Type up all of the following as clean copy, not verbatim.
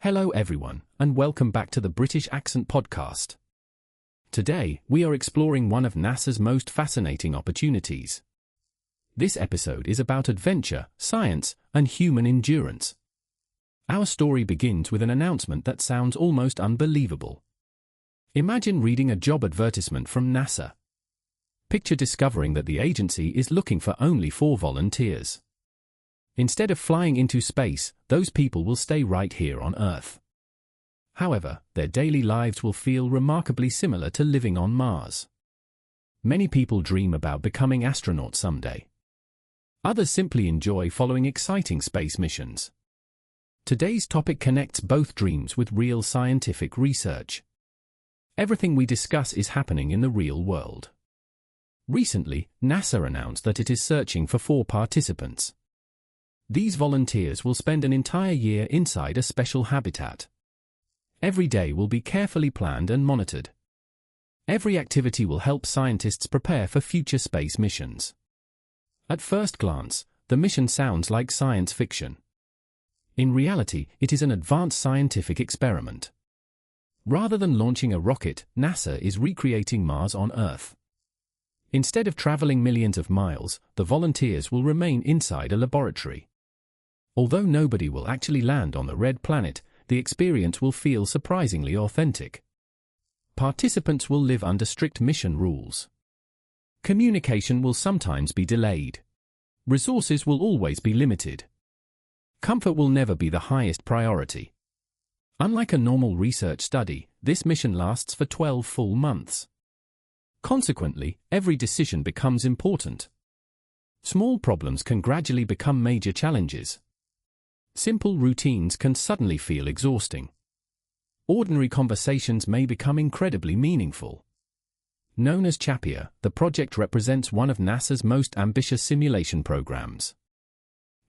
Hello everyone, and welcome back to the British Accent Podcast. Today, we are exploring one of NASA's most fascinating opportunities. This episode is about adventure, science, and human endurance. Our story begins with an announcement that sounds almost unbelievable. Imagine reading a job advertisement from NASA. Picture discovering that the agency is looking for only 4 volunteers. Instead of flying into space, those people will stay right here on Earth. However, their daily lives will feel remarkably similar to living on Mars. Many people dream about becoming astronauts someday. Others simply enjoy following exciting space missions. Today's topic connects both dreams with real scientific research. Everything we discuss is happening in the real world. Recently, NASA announced that it is searching for 4 participants. These volunteers will spend an entire year inside a special habitat. Every day will be carefully planned and monitored. Every activity will help scientists prepare for future space missions. At first glance, the mission sounds like science fiction. In reality, it is an advanced scientific experiment. Rather than launching a rocket, NASA is recreating Mars on Earth. Instead of traveling millions of miles, the volunteers will remain inside a laboratory. Although nobody will actually land on the red planet, the experience will feel surprisingly authentic. Participants will live under strict mission rules. Communication will sometimes be delayed. Resources will always be limited. Comfort will never be the highest priority. Unlike a normal research study, this mission lasts for 12 full months. Consequently, every decision becomes important. Small problems can gradually become major challenges. Simple routines can suddenly feel exhausting. Ordinary conversations may become incredibly meaningful. Known as CHAPEA, the project represents one of NASA's most ambitious simulation programs.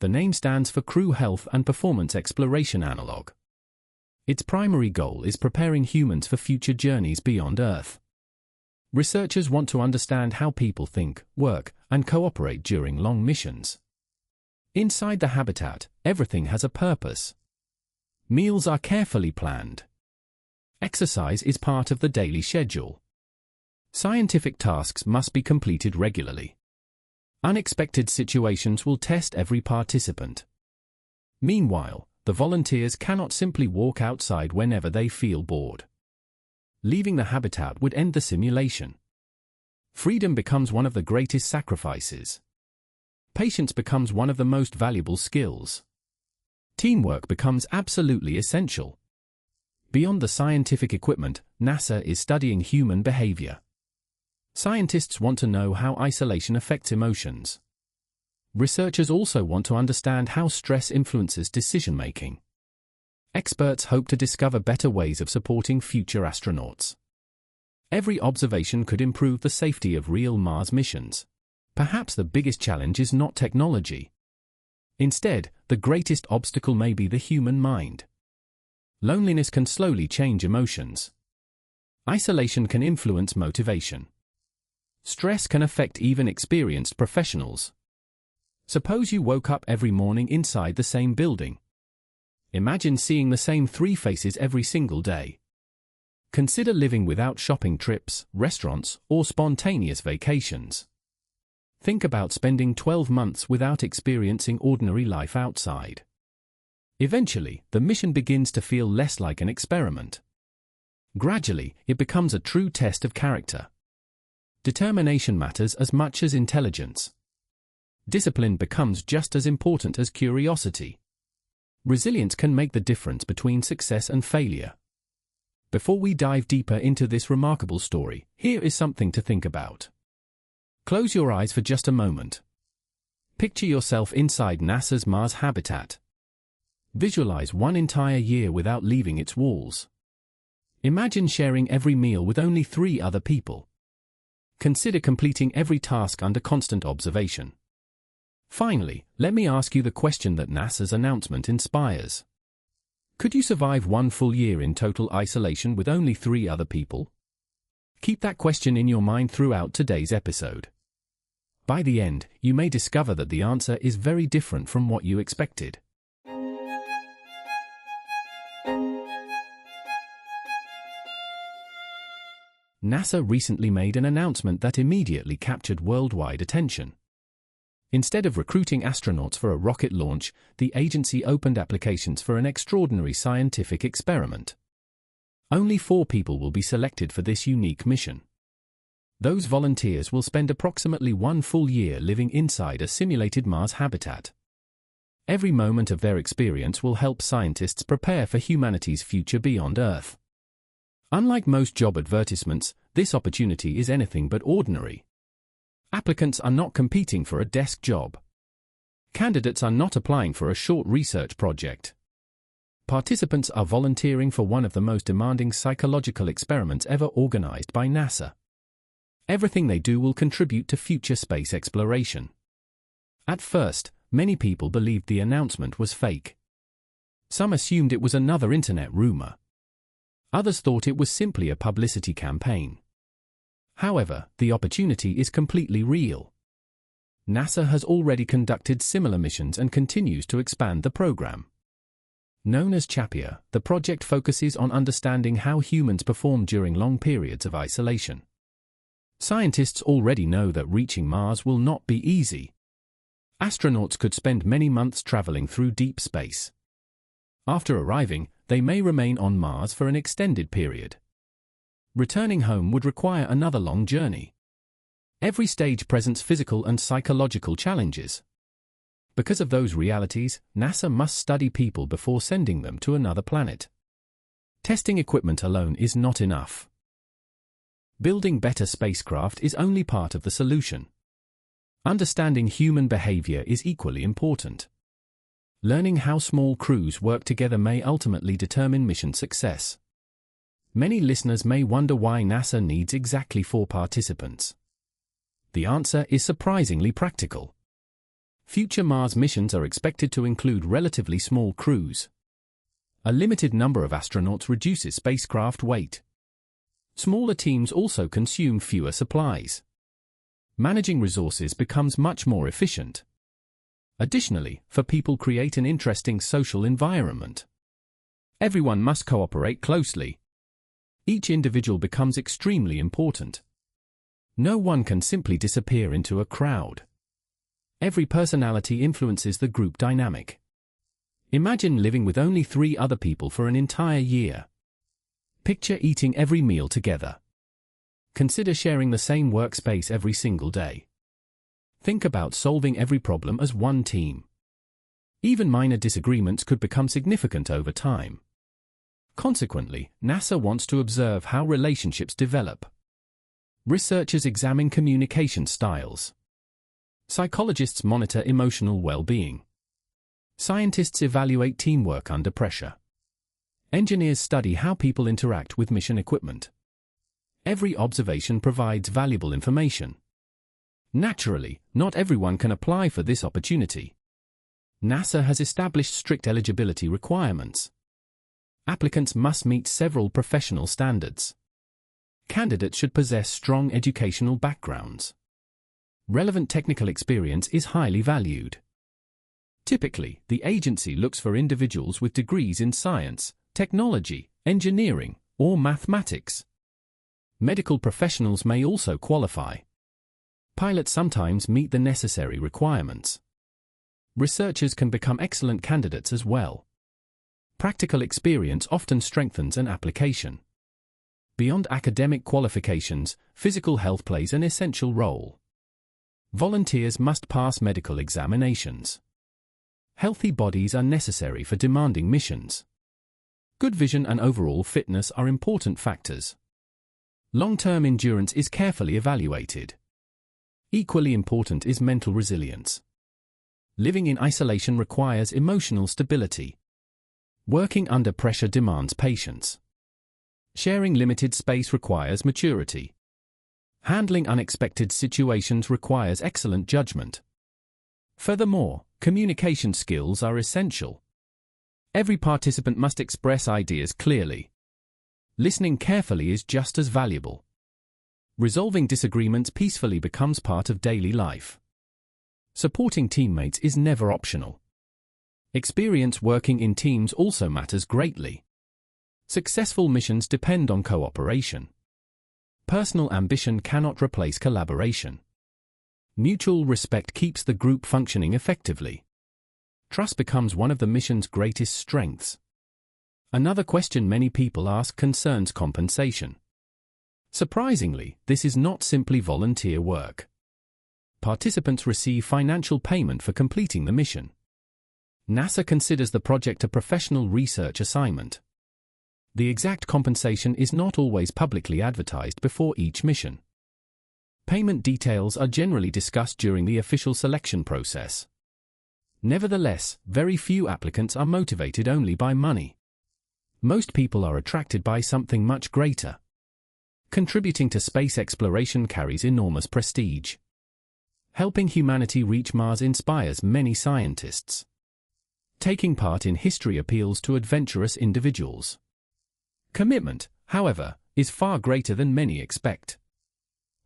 The name stands for Crew Health and Performance Exploration Analog. Its primary goal is preparing humans for future journeys beyond Earth. Researchers want to understand how people think, work, and cooperate during long missions. Inside the habitat, everything has a purpose. Meals are carefully planned. Exercise is part of the daily schedule. Scientific tasks must be completed regularly. Unexpected situations will test every participant. Meanwhile, the volunteers cannot simply walk outside whenever they feel bored. Leaving the habitat would end the simulation. Freedom becomes one of the greatest sacrifices. Patience becomes one of the most valuable skills. Teamwork becomes absolutely essential. Beyond the scientific equipment, NASA is studying human behavior. Scientists want to know how isolation affects emotions. Researchers also want to understand how stress influences decision-making. Experts hope to discover better ways of supporting future astronauts. Every observation could improve the safety of real Mars missions. Perhaps the biggest challenge is not technology. Instead, the greatest obstacle may be the human mind. Loneliness can slowly change emotions. Isolation can influence motivation. Stress can affect even experienced professionals. Suppose you woke up every morning inside the same building. Imagine seeing the same 3 faces every single day. Consider living without shopping trips, restaurants, or spontaneous vacations. Think about spending 12 months without experiencing ordinary life outside. Eventually, the mission begins to feel less like an experiment. Gradually, it becomes a true test of character. Determination matters as much as intelligence. Discipline becomes just as important as curiosity. Resilience can make the difference between success and failure. Before we dive deeper into this remarkable story, here is something to think about. Close your eyes for just a moment. Picture yourself inside NASA's Mars habitat. Visualize one entire year without leaving its walls. Imagine sharing every meal with only 3 other people. Consider completing every task under constant observation. Finally, let me ask you the question that NASA's announcement inspires. Could you survive 1 full year in total isolation with only 3 other people? Keep that question in your mind throughout today's episode. By the end, you may discover that the answer is very different from what you expected. NASA recently made an announcement that immediately captured worldwide attention. Instead of recruiting astronauts for a rocket launch, the agency opened applications for an extraordinary scientific experiment. Only 4 people will be selected for this unique mission. Those volunteers will spend approximately 1 full year living inside a simulated Mars habitat. Every moment of their experience will help scientists prepare for humanity's future beyond Earth. Unlike most job advertisements, this opportunity is anything but ordinary. Applicants are not competing for a desk job. Candidates are not applying for a short research project. Participants are volunteering for one of the most demanding psychological experiments ever organized by NASA. Everything they do will contribute to future space exploration. At first, many people believed the announcement was fake. Some assumed it was another internet rumor. Others thought it was simply a publicity campaign. However, the opportunity is completely real. NASA has already conducted similar missions and continues to expand the program. Known as CHAPEA, the project focuses on understanding how humans perform during long periods of isolation. Scientists already know that reaching Mars will not be easy. Astronauts could spend many months traveling through deep space. After arriving, they may remain on Mars for an extended period. Returning home would require another long journey. Every stage presents physical and psychological challenges. Because of those realities, NASA must study people before sending them to another planet. Testing equipment alone is not enough. Building better spacecraft is only part of the solution. Understanding human behavior is equally important. Learning how small crews work together may ultimately determine mission success. Many listeners may wonder why NASA needs exactly 4 participants. The answer is surprisingly practical. Future Mars missions are expected to include relatively small crews. A limited number of astronauts reduces spacecraft weight. Smaller teams also consume fewer supplies. Managing resources becomes much more efficient. Additionally, for people create an interesting social environment. Everyone must cooperate closely. Each individual becomes extremely important. No one can simply disappear into a crowd. Every personality influences the group dynamic. Imagine living with only 3 other people for an entire year. Picture eating every meal together. Consider sharing the same workspace every single day. Think about solving every problem as one team. Even minor disagreements could become significant over time. Consequently, NASA wants to observe how relationships develop. Researchers examine communication styles. Psychologists monitor emotional well-being. Scientists evaluate teamwork under pressure. Engineers study how people interact with mission equipment. Every observation provides valuable information. Naturally, not everyone can apply for this opportunity. NASA has established strict eligibility requirements. Applicants must meet several professional standards. Candidates should possess strong educational backgrounds. Relevant technical experience is highly valued. Typically, the agency looks for individuals with degrees in science, technology, engineering, or mathematics. Medical professionals may also qualify. Pilots sometimes meet the necessary requirements. Researchers can become excellent candidates as well. Practical experience often strengthens an application. Beyond academic qualifications, physical health plays an essential role. Volunteers must pass medical examinations. Healthy bodies are necessary for demanding missions. Good vision and overall fitness are important factors. Long-term endurance is carefully evaluated. Equally important is mental resilience. Living in isolation requires emotional stability. Working under pressure demands patience. Sharing limited space requires maturity. Handling unexpected situations requires excellent judgment. Furthermore, communication skills are essential. Every participant must express ideas clearly. Listening carefully is just as valuable. Resolving disagreements peacefully becomes part of daily life. Supporting teammates is never optional. Experience working in teams also matters greatly. Successful missions depend on cooperation. Personal ambition cannot replace collaboration. Mutual respect keeps the group functioning effectively. Trust becomes one of the mission's greatest strengths. Another question many people ask concerns compensation. Surprisingly, this is not simply volunteer work. Participants receive financial payment for completing the mission. NASA considers the project a professional research assignment. The exact compensation is not always publicly advertised before each mission. Payment details are generally discussed during the official selection process. Nevertheless, very few applicants are motivated only by money. Most people are attracted by something much greater. Contributing to space exploration carries enormous prestige. Helping humanity reach Mars inspires many scientists. Taking part in history appeals to adventurous individuals. Commitment, however, is far greater than many expect.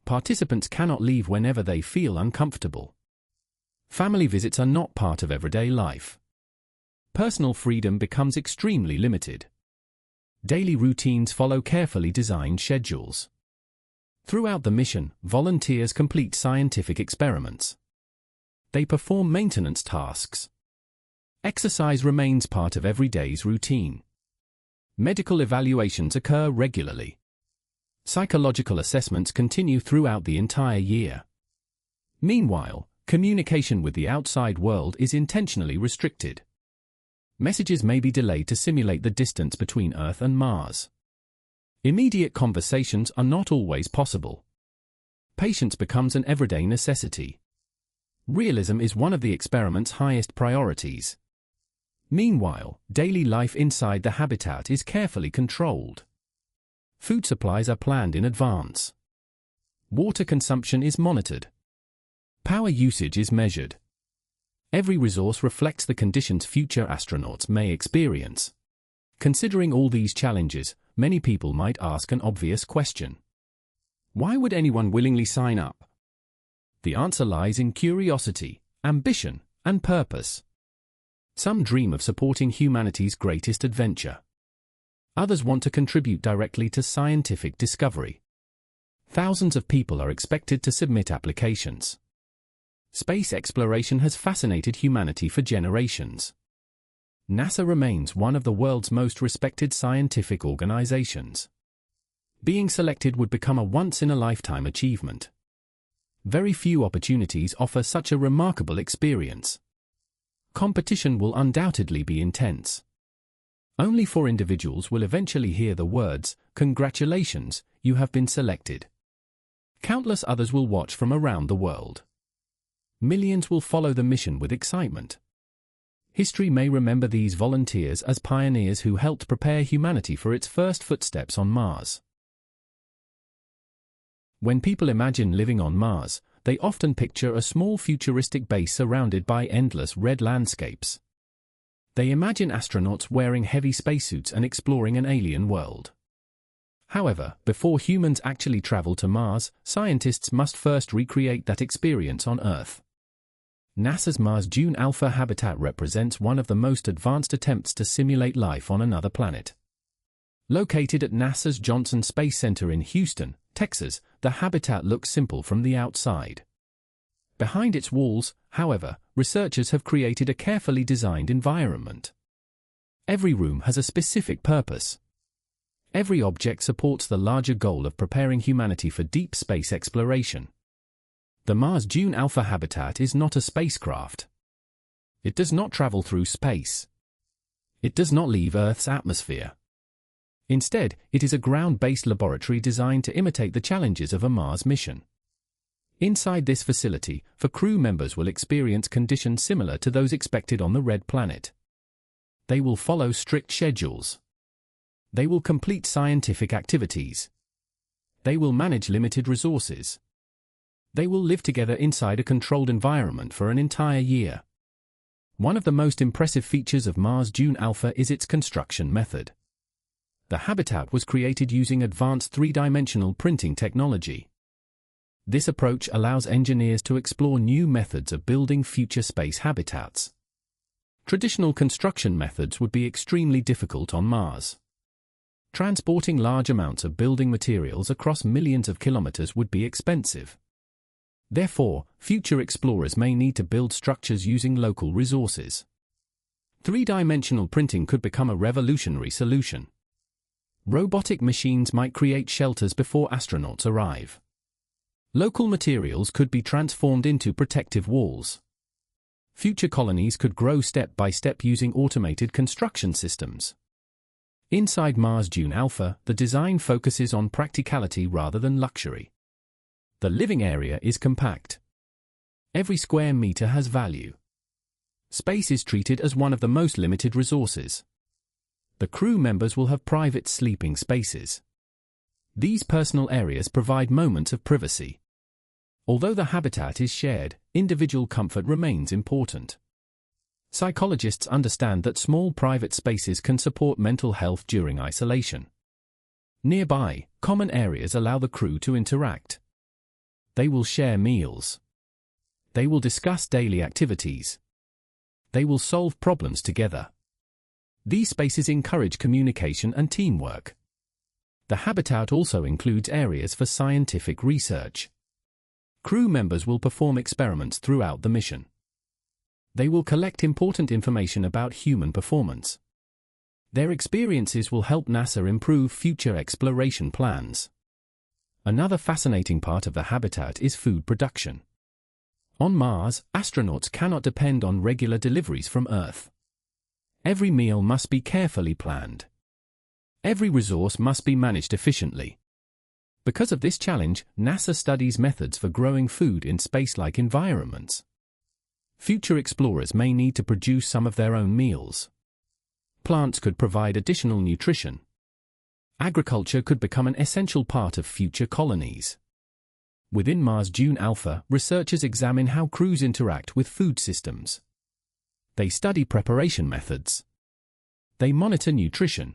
Participants cannot leave whenever they feel uncomfortable. Family visits are not part of everyday life. Personal freedom becomes extremely limited. Daily routines follow carefully designed schedules. Throughout the mission, volunteers complete scientific experiments. They perform maintenance tasks. Exercise remains part of every day's routine. Medical evaluations occur regularly. Psychological assessments continue throughout the entire year. Meanwhile, communication with the outside world is intentionally restricted. Messages may be delayed to simulate the distance between Earth and Mars. Immediate conversations are not always possible. Patience becomes an everyday necessity. Realism is one of the experiment's highest priorities. Meanwhile, daily life inside the habitat is carefully controlled. Food supplies are planned in advance. Water consumption is monitored. Power usage is measured. Every resource reflects the conditions future astronauts may experience. Considering all these challenges, many people might ask an obvious question. Why would anyone willingly sign up? The answer lies in curiosity, ambition, and purpose. Some dream of supporting humanity's greatest adventure. Others want to contribute directly to scientific discovery. Thousands of people are expected to submit applications. Space exploration has fascinated humanity for generations. NASA remains one of the world's most respected scientific organizations. Being selected would become a once-in-a-lifetime achievement. Very few opportunities offer such a remarkable experience. Competition will undoubtedly be intense. Only 4 individuals will eventually hear the words, "Congratulations, you have been selected." Countless others will watch from around the world. Millions will follow the mission with excitement. History may remember these volunteers as pioneers who helped prepare humanity for its first footsteps on Mars. When people imagine living on Mars, they often picture a small futuristic base surrounded by endless red landscapes. They imagine astronauts wearing heavy spacesuits and exploring an alien world. However, before humans actually travel to Mars, scientists must first recreate that experience on Earth. NASA's Mars Dune Alpha habitat represents one of the most advanced attempts to simulate life on another planet. Located at NASA's Johnson Space Center in Houston, Texas, the habitat looks simple from the outside. Behind its walls, however, researchers have created a carefully designed environment. Every room has a specific purpose. Every object supports the larger goal of preparing humanity for deep space exploration. The Mars Dune Alpha habitat is not a spacecraft. It does not travel through space. It does not leave Earth's atmosphere. Instead, it is a ground-based laboratory designed to imitate the challenges of a Mars mission. Inside this facility, crew members will experience conditions similar to those expected on the Red Planet. They will follow strict schedules. They will complete scientific activities. They will manage limited resources. They will live together inside a controlled environment for an entire year. One of the most impressive features of Mars Dune Alpha is its construction method. The habitat was created using advanced 3-dimensional printing technology. This approach allows engineers to explore new methods of building future space habitats. Traditional construction methods would be extremely difficult on Mars. Transporting large amounts of building materials across millions of kilometers would be expensive. Therefore, future explorers may need to build structures using local resources. Three-dimensional printing could become a revolutionary solution. Robotic machines might create shelters before astronauts arrive. Local materials could be transformed into protective walls. Future colonies could grow step by step using automated construction systems. Inside Mars Dune Alpha, the design focuses on practicality rather than luxury. The living area is compact. Every square meter has value. Space is treated as one of the most limited resources. The crew members will have private sleeping spaces. These personal areas provide moments of privacy. Although the habitat is shared, individual comfort remains important. Psychologists understand that small private spaces can support mental health during isolation. Nearby, common areas allow the crew to interact. They will share meals. They will discuss daily activities. They will solve problems together. These spaces encourage communication and teamwork. The habitat also includes areas for scientific research. Crew members will perform experiments throughout the mission. They will collect important information about human performance. Their experiences will help NASA improve future exploration plans. Another fascinating part of the habitat is food production. On Mars, astronauts cannot depend on regular deliveries from Earth. Every meal must be carefully planned. Every resource must be managed efficiently. Because of this challenge, NASA studies methods for growing food in space-like environments. Future explorers may need to produce some of their own meals. Plants could provide additional nutrition. Agriculture could become an essential part of future colonies. Within Mars Dune Alpha, researchers examine how crews interact with food systems. They study preparation methods. They monitor nutrition.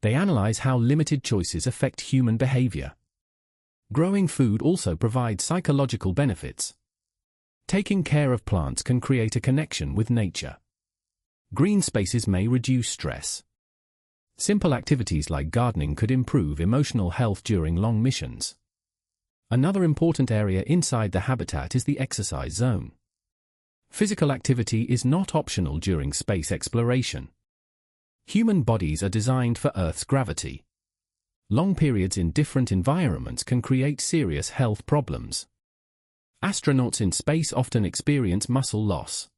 They analyze how limited choices affect human behavior. Growing food also provides psychological benefits. Taking care of plants can create a connection with nature. Green spaces may reduce stress. Simple activities like gardening could improve emotional health during long missions. Another important area inside the habitat is the exercise zone. Physical activity is not optional during space exploration. Human bodies are designed for Earth's gravity. Long periods in different environments can create serious health problems. Astronauts in space often experience muscle loss.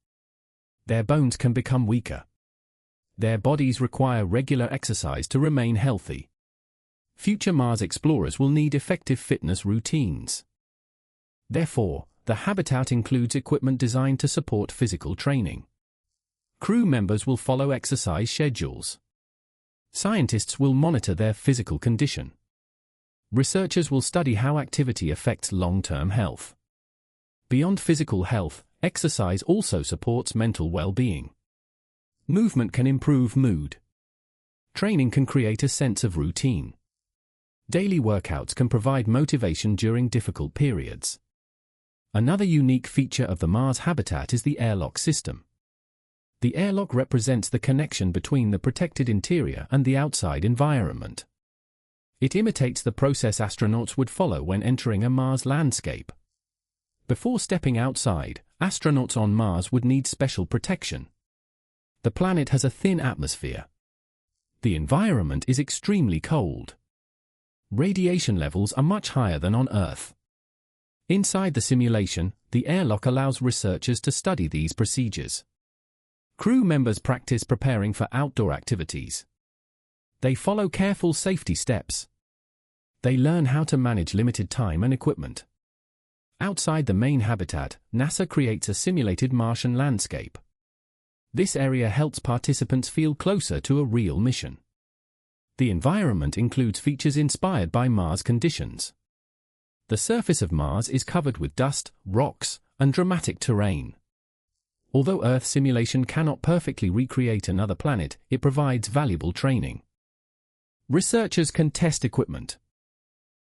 Their bones can become weaker. Their bodies require regular exercise to remain healthy. Future Mars explorers will need effective fitness routines. Therefore, the habitat includes equipment designed to support physical training. Crew members will follow exercise schedules. Scientists will monitor their physical condition. Researchers will study how activity affects long-term health. Beyond physical health, exercise also supports mental well-being. Movement can improve mood. Training can create a sense of routine. Daily workouts can provide motivation during difficult periods. Another unique feature of the Mars habitat is the airlock system. The airlock represents the connection between the protected interior and the outside environment. It imitates the process astronauts would follow when entering a Mars landscape. Before stepping outside, astronauts on Mars would need special protection. The planet has a thin atmosphere. The environment is extremely cold. Radiation levels are much higher than on Earth. Inside the simulation, the airlock allows researchers to study these procedures. Crew members practice preparing for outdoor activities. They follow careful safety steps. They learn how to manage limited time and equipment. Outside the main habitat, NASA creates a simulated Martian landscape. This area helps participants feel closer to a real mission. The environment includes features inspired by Mars conditions. The surface of Mars is covered with dust, rocks, and dramatic terrain. Although Earth simulation cannot perfectly recreate another planet, it provides valuable training. Researchers can test equipment.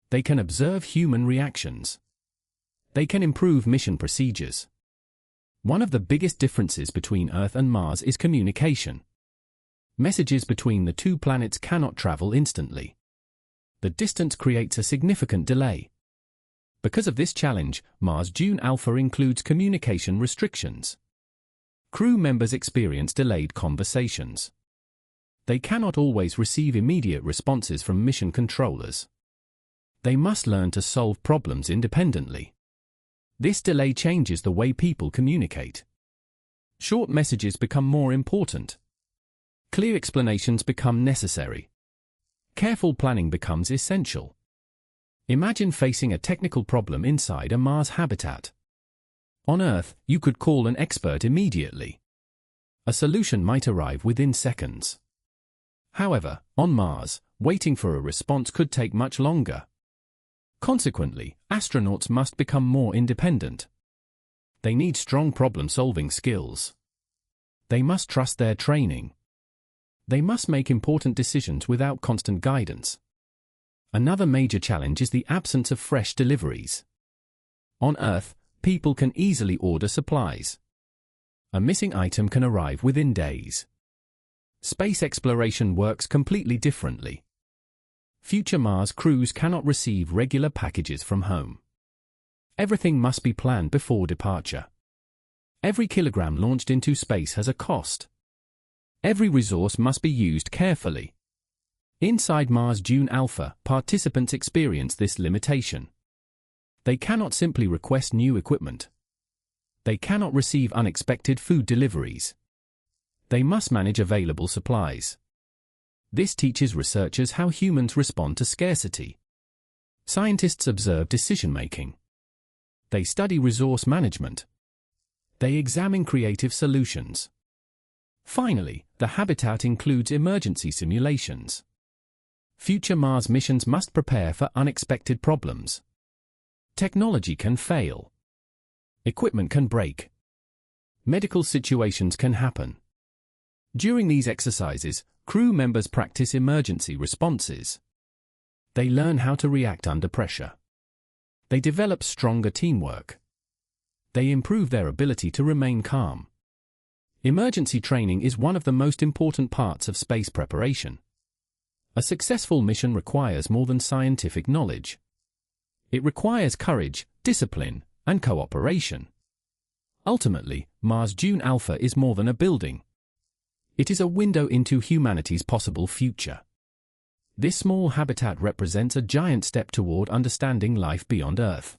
They can observe human reactions. They can improve mission procedures. One of the biggest differences between Earth and Mars is communication. Messages between the two planets cannot travel instantly. The distance creates a significant delay. Because of this challenge, Mars Dune Alpha includes communication restrictions. Crew members experience delayed conversations. They cannot always receive immediate responses from mission controllers. They must learn to solve problems independently. This delay changes the way people communicate. Short messages become more important. Clear explanations become necessary. Careful planning becomes essential. Imagine facing a technical problem inside a Mars habitat. On Earth, you could call an expert immediately. A solution might arrive within seconds. However, on Mars, waiting for a response could take much longer. Consequently, astronauts must become more independent. They need strong problem-solving skills. They must trust their training. They must make important decisions without constant guidance. Another major challenge is the absence of fresh deliveries. On Earth, people can easily order supplies. A missing item can arrive within days. Space exploration works completely differently. Future Mars crews cannot receive regular packages from home. Everything must be planned before departure. Every kilogram launched into space has a cost. Every resource must be used carefully. Inside Mars Dune Alpha, participants experience this limitation. They cannot simply request new equipment. They cannot receive unexpected food deliveries. They must manage available supplies. This teaches researchers how humans respond to scarcity. Scientists observe decision-making. They study resource management. They examine creative solutions. Finally, the habitat includes emergency simulations. Future Mars missions must prepare for unexpected problems. Technology can fail. Equipment can break. Medical situations can happen. During these exercises, crew members practice emergency responses. They learn how to react under pressure. They develop stronger teamwork. They improve their ability to remain calm. Emergency training is one of the most important parts of space preparation. A successful mission requires more than scientific knowledge. It requires courage, discipline, and cooperation. Ultimately, Mars Dune Alpha is more than a building. It is a window into humanity's possible future. This small habitat represents a giant step toward understanding life beyond Earth.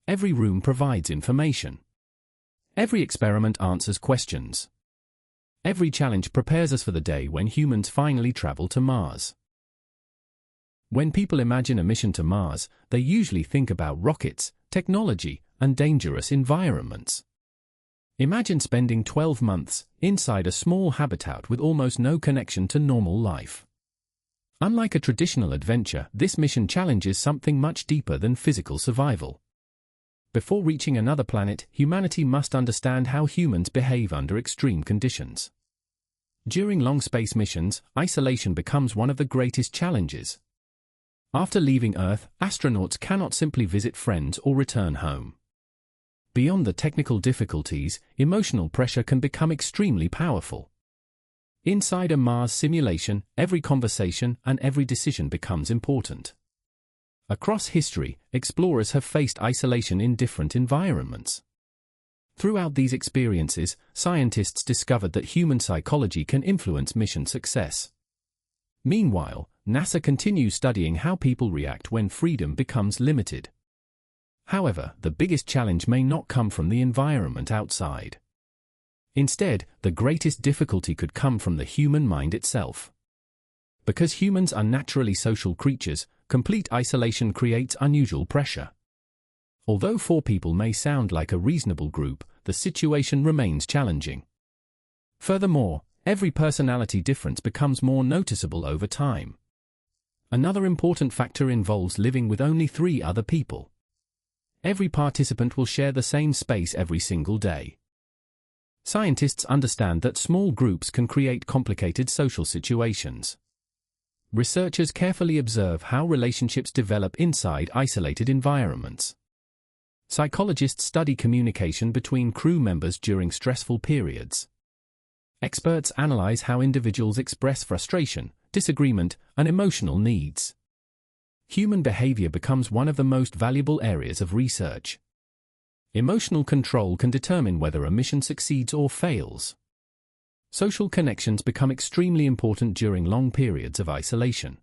Every room provides information. Every experiment answers questions. Every challenge prepares us for the day when humans finally travel to Mars. When people imagine a mission to Mars, they usually think about rockets, technology, and dangerous environments. Imagine spending 12 months inside a small habitat with almost no connection to normal life. Unlike a traditional adventure, this mission challenges something much deeper than physical survival. Before reaching another planet, humanity must understand how humans behave under extreme conditions. During long space missions, isolation becomes one of the greatest challenges. After leaving Earth, astronauts cannot simply visit friends or return home. Beyond the technical difficulties, emotional pressure can become extremely powerful. Inside a Mars simulation, every conversation and every decision becomes important. Across history, explorers have faced isolation in different environments. Throughout these experiences, scientists discovered that human psychology can influence mission success. Meanwhile, NASA continues studying how people react when freedom becomes limited. However, the biggest challenge may not come from the environment outside. Instead, the greatest difficulty could come from the human mind itself. Because humans are naturally social creatures, complete isolation creates unusual pressure. Although 4 people may sound like a reasonable group, the situation remains challenging. Furthermore, every personality difference becomes more noticeable over time. Another important factor involves living with only 3 other people. Every participant will share the same space every single day. Scientists understand that small groups can create complicated social situations. Researchers carefully observe how relationships develop inside isolated environments. Psychologists study communication between crew members during stressful periods. Experts analyze how individuals express frustration, disagreement, and emotional needs. Human behavior becomes one of the most valuable areas of research. Emotional control can determine whether a mission succeeds or fails. Social connections become extremely important during long periods of isolation.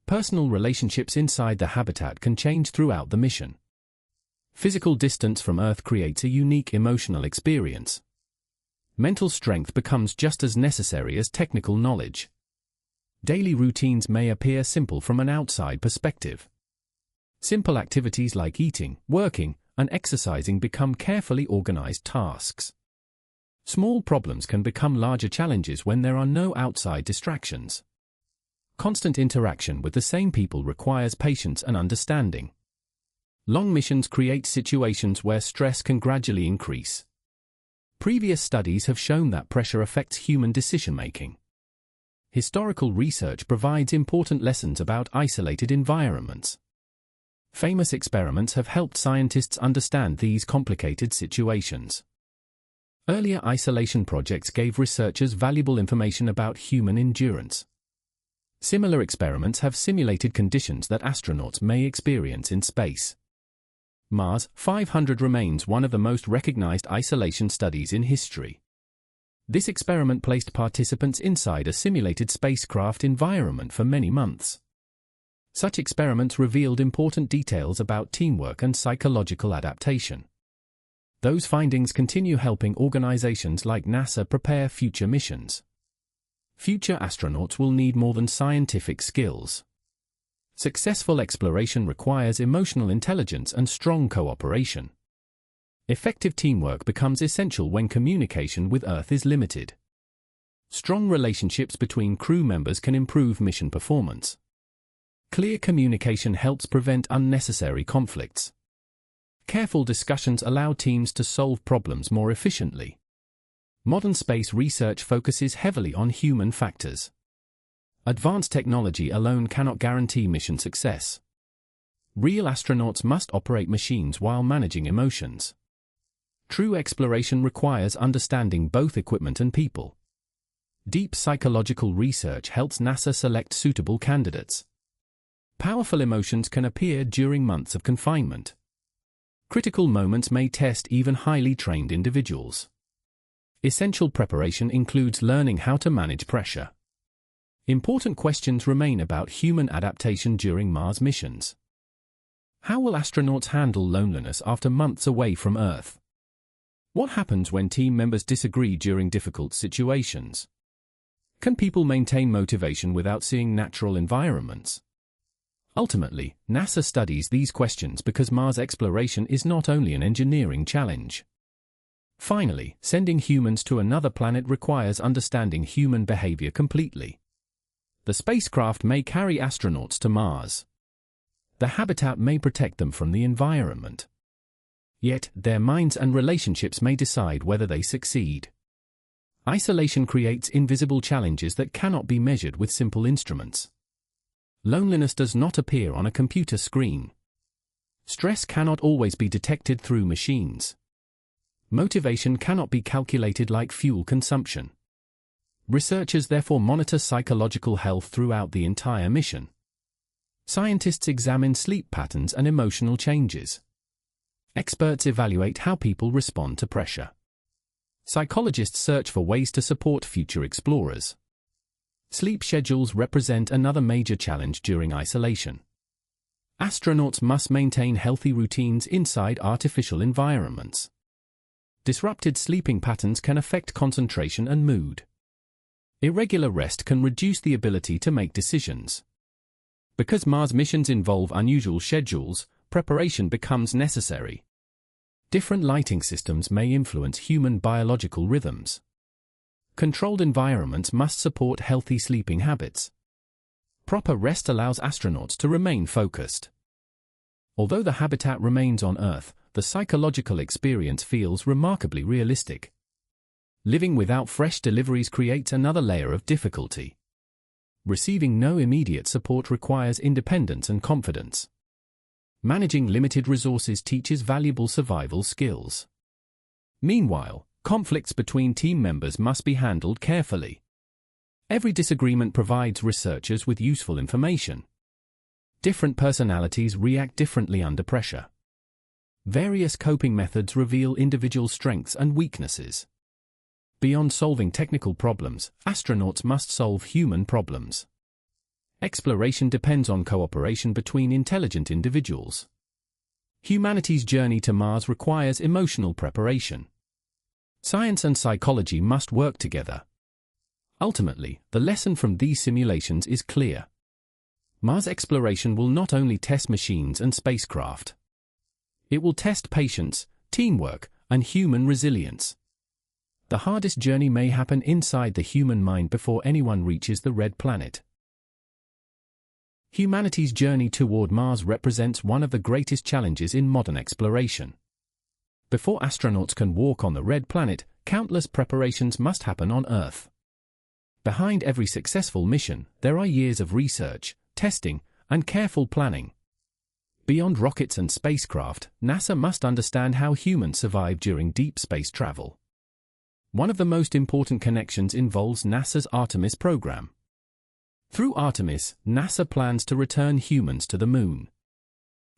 Personal relationships inside the habitat can change throughout the mission. Physical distance from Earth creates a unique emotional experience. Mental strength becomes just as necessary as technical knowledge. Daily routines may appear simple from an outside perspective. Simple activities like eating, working, and exercising become carefully organized tasks. Small problems can become larger challenges when there are no outside distractions. Constant interaction with the same people requires patience and understanding. Long missions create situations where stress can gradually increase. Previous studies have shown that pressure affects human decision-making. Historical research provides important lessons about isolated environments. Famous experiments have helped scientists understand these complicated situations. Earlier isolation projects gave researchers valuable information about human endurance. Similar experiments have simulated conditions that astronauts may experience in space. Mars 500 remains one of the most recognized isolation studies in history. This experiment placed participants inside a simulated spacecraft environment for many months. Such experiments revealed important details about teamwork and psychological adaptation. Those findings continue helping organizations like NASA prepare future missions. Future astronauts will need more than scientific skills. Successful exploration requires emotional intelligence and strong cooperation. Effective teamwork becomes essential when communication with Earth is limited. Strong relationships between crew members can improve mission performance. Clear communication helps prevent unnecessary conflicts. Careful discussions allow teams to solve problems more efficiently. Modern space research focuses heavily on human factors. Advanced technology alone cannot guarantee mission success. Real astronauts must operate machines while managing emotions. True exploration requires understanding both equipment and people. Deep psychological research helps NASA select suitable candidates. Powerful emotions can appear during months of confinement. Critical moments may test even highly trained individuals. Essential preparation includes learning how to manage pressure. Important questions remain about human adaptation during Mars missions. How will astronauts handle loneliness after months away from Earth? What happens when team members disagree during difficult situations? Can people maintain motivation without seeing natural environments? Ultimately, NASA studies these questions because Mars exploration is not only an engineering challenge. Finally, sending humans to another planet requires understanding human behavior completely. The spacecraft may carry astronauts to Mars. The habitat may protect them from the environment. Yet, their minds and relationships may decide whether they succeed. Isolation creates invisible challenges that cannot be measured with simple instruments. Loneliness does not appear on a computer screen. Stress cannot always be detected through machines. Motivation cannot be calculated like fuel consumption. Researchers therefore monitor psychological health throughout the entire mission. Scientists examine sleep patterns and emotional changes. Experts evaluate how people respond to pressure. Psychologists search for ways to support future explorers. Sleep schedules represent another major challenge during isolation. Astronauts must maintain healthy routines inside artificial environments. Disrupted sleeping patterns can affect concentration and mood. Irregular rest can reduce the ability to make decisions. Because Mars missions involve unusual schedules, preparation becomes necessary. Different lighting systems may influence human biological rhythms. Controlled environments must support healthy sleeping habits. Proper rest allows astronauts to remain focused. Although the habitat remains on Earth, the psychological experience feels remarkably realistic. Living without fresh deliveries creates another layer of difficulty. Receiving no immediate support requires independence and confidence. Managing limited resources teaches valuable survival skills. Meanwhile, conflicts between team members must be handled carefully. Every disagreement provides researchers with useful information. Different personalities react differently under pressure. Various coping methods reveal individual strengths and weaknesses. Beyond solving technical problems, astronauts must solve human problems. Exploration depends on cooperation between intelligent individuals. Humanity's journey to Mars requires emotional preparation. Science and psychology must work together. Ultimately, the lesson from these simulations is clear. Mars exploration will not only test machines and spacecraft. It will test patience, teamwork, and human resilience. The hardest journey may happen inside the human mind before anyone reaches the red planet. Humanity's journey toward Mars represents one of the greatest challenges in modern exploration. Before astronauts can walk on the red planet, countless preparations must happen on Earth. Behind every successful mission, there are years of research, testing, and careful planning. Beyond rockets and spacecraft, NASA must understand how humans survive during deep space travel. One of the most important connections involves NASA's Artemis program. Through Artemis, NASA plans to return humans to the Moon.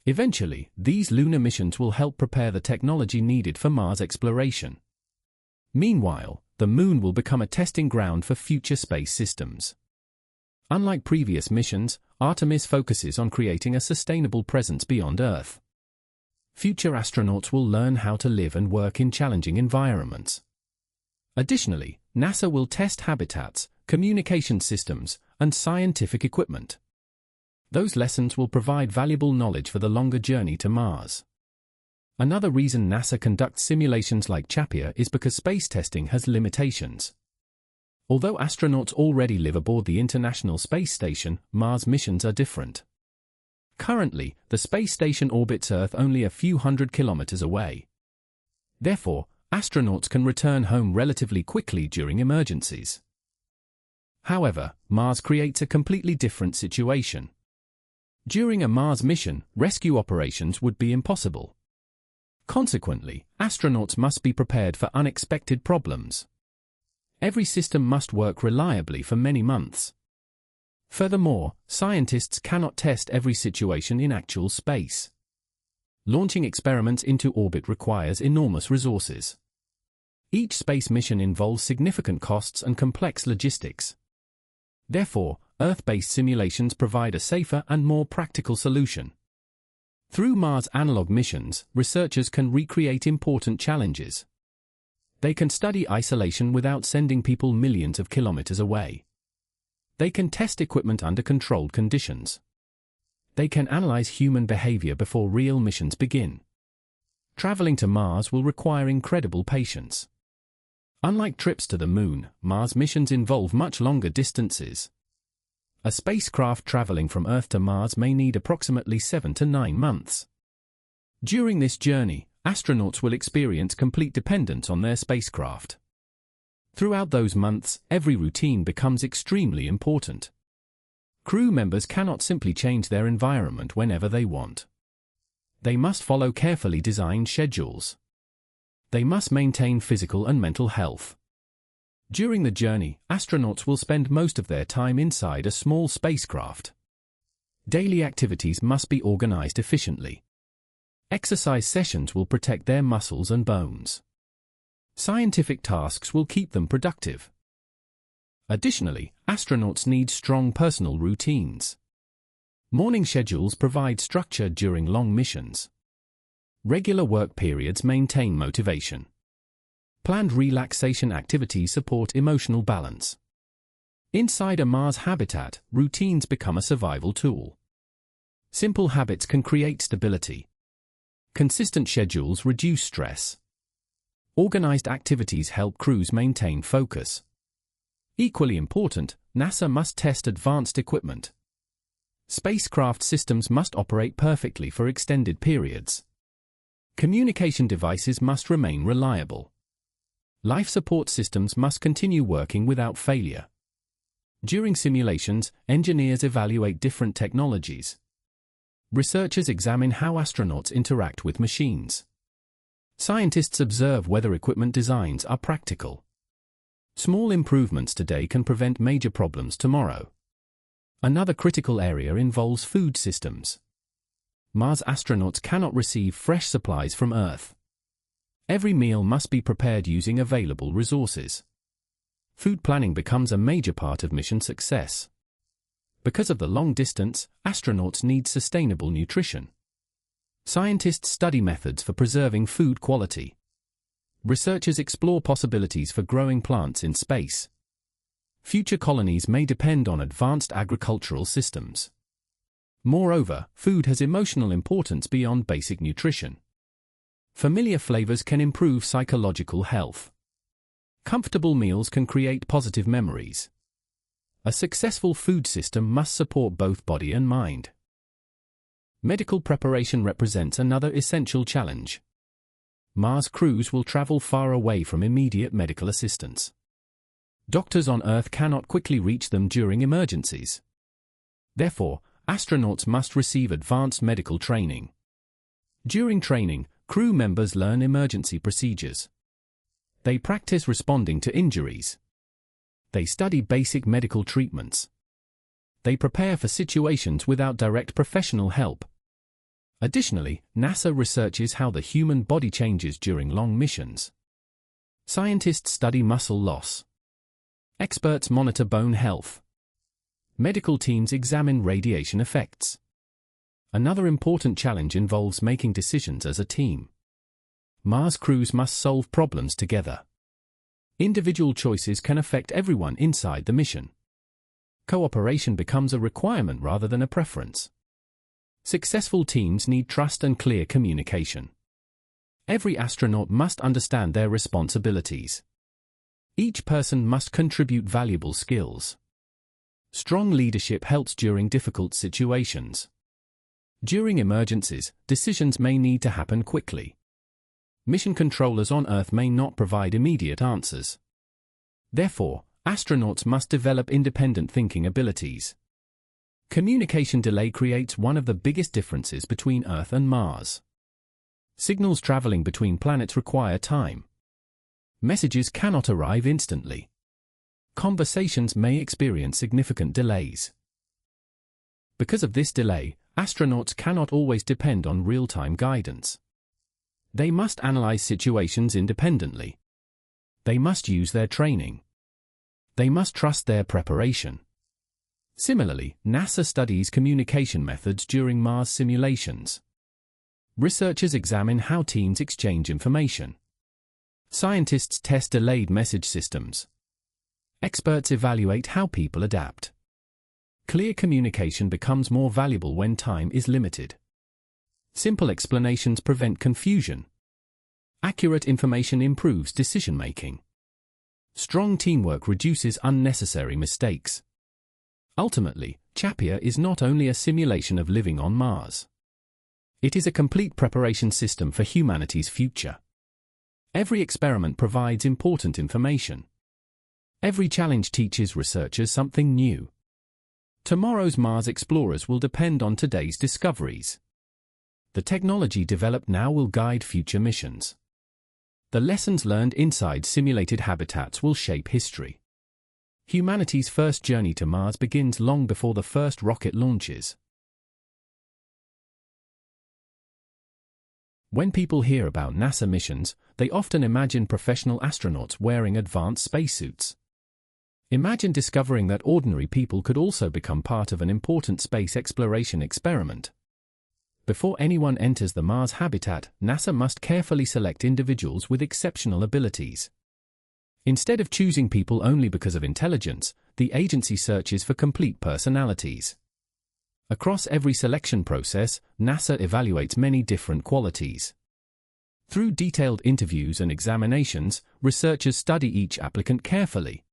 Eventually, these lunar missions will help prepare the technology needed for Mars exploration. Meanwhile, the Moon will become a testing ground for future space systems. Unlike previous missions, Artemis focuses on creating a sustainable presence beyond Earth. Future astronauts will learn how to live and work in challenging environments. Additionally, NASA will test habitats, communication systems, and scientific equipment. Those lessons will provide valuable knowledge for the longer journey to Mars. Another reason NASA conducts simulations like CHAPEA is because space testing has limitations. Although astronauts already live aboard the International Space Station, Mars missions are different. Currently, the space station orbits Earth only a few hundred kilometers away. Therefore, astronauts can return home relatively quickly during emergencies. However, Mars creates a completely different situation. During a Mars mission, rescue operations would be impossible. Consequently, astronauts must be prepared for unexpected problems. Every system must work reliably for many months. Furthermore, scientists cannot test every situation in actual space. Launching experiments into orbit requires enormous resources. Each space mission involves significant costs and complex logistics. Therefore, Earth-based simulations provide a safer and more practical solution. Through Mars analog missions, researchers can recreate important challenges. They can study isolation without sending people millions of kilometers away. They can test equipment under controlled conditions. They can analyze human behavior before real missions begin. Traveling to Mars will require incredible patience. Unlike trips to the Moon, Mars missions involve much longer distances. A spacecraft traveling from Earth to Mars may need approximately 7 to 9 months. During this journey, astronauts will experience complete dependence on their spacecraft. Throughout those months, every routine becomes extremely important. Crew members cannot simply change their environment whenever they want. They must follow carefully designed schedules. They must maintain physical and mental health. During the journey, astronauts will spend most of their time inside a small spacecraft. Daily activities must be organized efficiently. Exercise sessions will protect their muscles and bones. Scientific tasks will keep them productive. Additionally, astronauts need strong personal routines. Morning schedules provide structure during long missions. Regular work periods maintain motivation. Planned relaxation activities support emotional balance. Inside a Mars habitat, routines become a survival tool. Simple habits can create stability. Consistent schedules reduce stress. Organized activities help crews maintain focus. Equally important, NASA must test advanced equipment. Spacecraft systems must operate perfectly for extended periods. Communication devices must remain reliable. Life support systems must continue working without failure. During simulations, engineers evaluate different technologies. Researchers examine how astronauts interact with machines. Scientists observe whether equipment designs are practical. Small improvements today can prevent major problems tomorrow. Another critical area involves food systems. Mars astronauts cannot receive fresh supplies from Earth. Every meal must be prepared using available resources. Food planning becomes a major part of mission success. Because of the long distance, astronauts need sustainable nutrition. Scientists study methods for preserving food quality. Researchers explore possibilities for growing plants in space. Future colonies may depend on advanced agricultural systems. Moreover, food has emotional importance beyond basic nutrition. Familiar flavors can improve psychological health. Comfortable meals can create positive memories. A successful food system must support both body and mind. Medical preparation represents another essential challenge. Mars crews will travel far away from immediate medical assistance. Doctors on Earth cannot quickly reach them during emergencies. Therefore, astronauts must receive advanced medical training. During training, crew members learn emergency procedures. They practice responding to injuries. They study basic medical treatments. They prepare for situations without direct professional help. Additionally, NASA researches how the human body changes during long missions. Scientists study muscle loss. Experts monitor bone health. Medical teams examine radiation effects. Another important challenge involves making decisions as a team. Mars crews must solve problems together. Individual choices can affect everyone inside the mission. Cooperation becomes a requirement rather than a preference. Successful teams need trust and clear communication. Every astronaut must understand their responsibilities. Each person must contribute valuable skills. Strong leadership helps during difficult situations. During emergencies, decisions may need to happen quickly. Mission controllers on Earth may not provide immediate answers. Therefore, astronauts must develop independent thinking abilities. Communication delay creates one of the biggest differences between Earth and Mars. Signals traveling between planets require time. Messages cannot arrive instantly. Conversations may experience significant delays. Because of this delay, astronauts cannot always depend on real-time guidance. They must analyze situations independently. They must use their training. They must trust their preparation. Similarly, NASA studies communication methods during Mars simulations. Researchers examine how teams exchange information. Scientists test delayed message systems. Experts evaluate how people adapt. Clear communication becomes more valuable when time is limited. Simple explanations prevent confusion. Accurate information improves decision-making. Strong teamwork reduces unnecessary mistakes. Ultimately, CHAPEA is not only a simulation of living on Mars. It is a complete preparation system for humanity's future. Every experiment provides important information. Every challenge teaches researchers something new. Tomorrow's Mars explorers will depend on today's discoveries. The technology developed now will guide future missions. The lessons learned inside simulated habitats will shape history. Humanity's first journey to Mars begins long before the first rocket launches. When people hear about NASA missions, they often imagine professional astronauts wearing advanced spacesuits. Imagine discovering that ordinary people could also become part of an important space exploration experiment. Before anyone enters the Mars habitat, NASA must carefully select individuals with exceptional abilities. Instead of choosing people only because of intelligence, the agency searches for complete personalities. Across every selection process, NASA evaluates many different qualities. Through detailed interviews and examinations, researchers study each applicant carefully.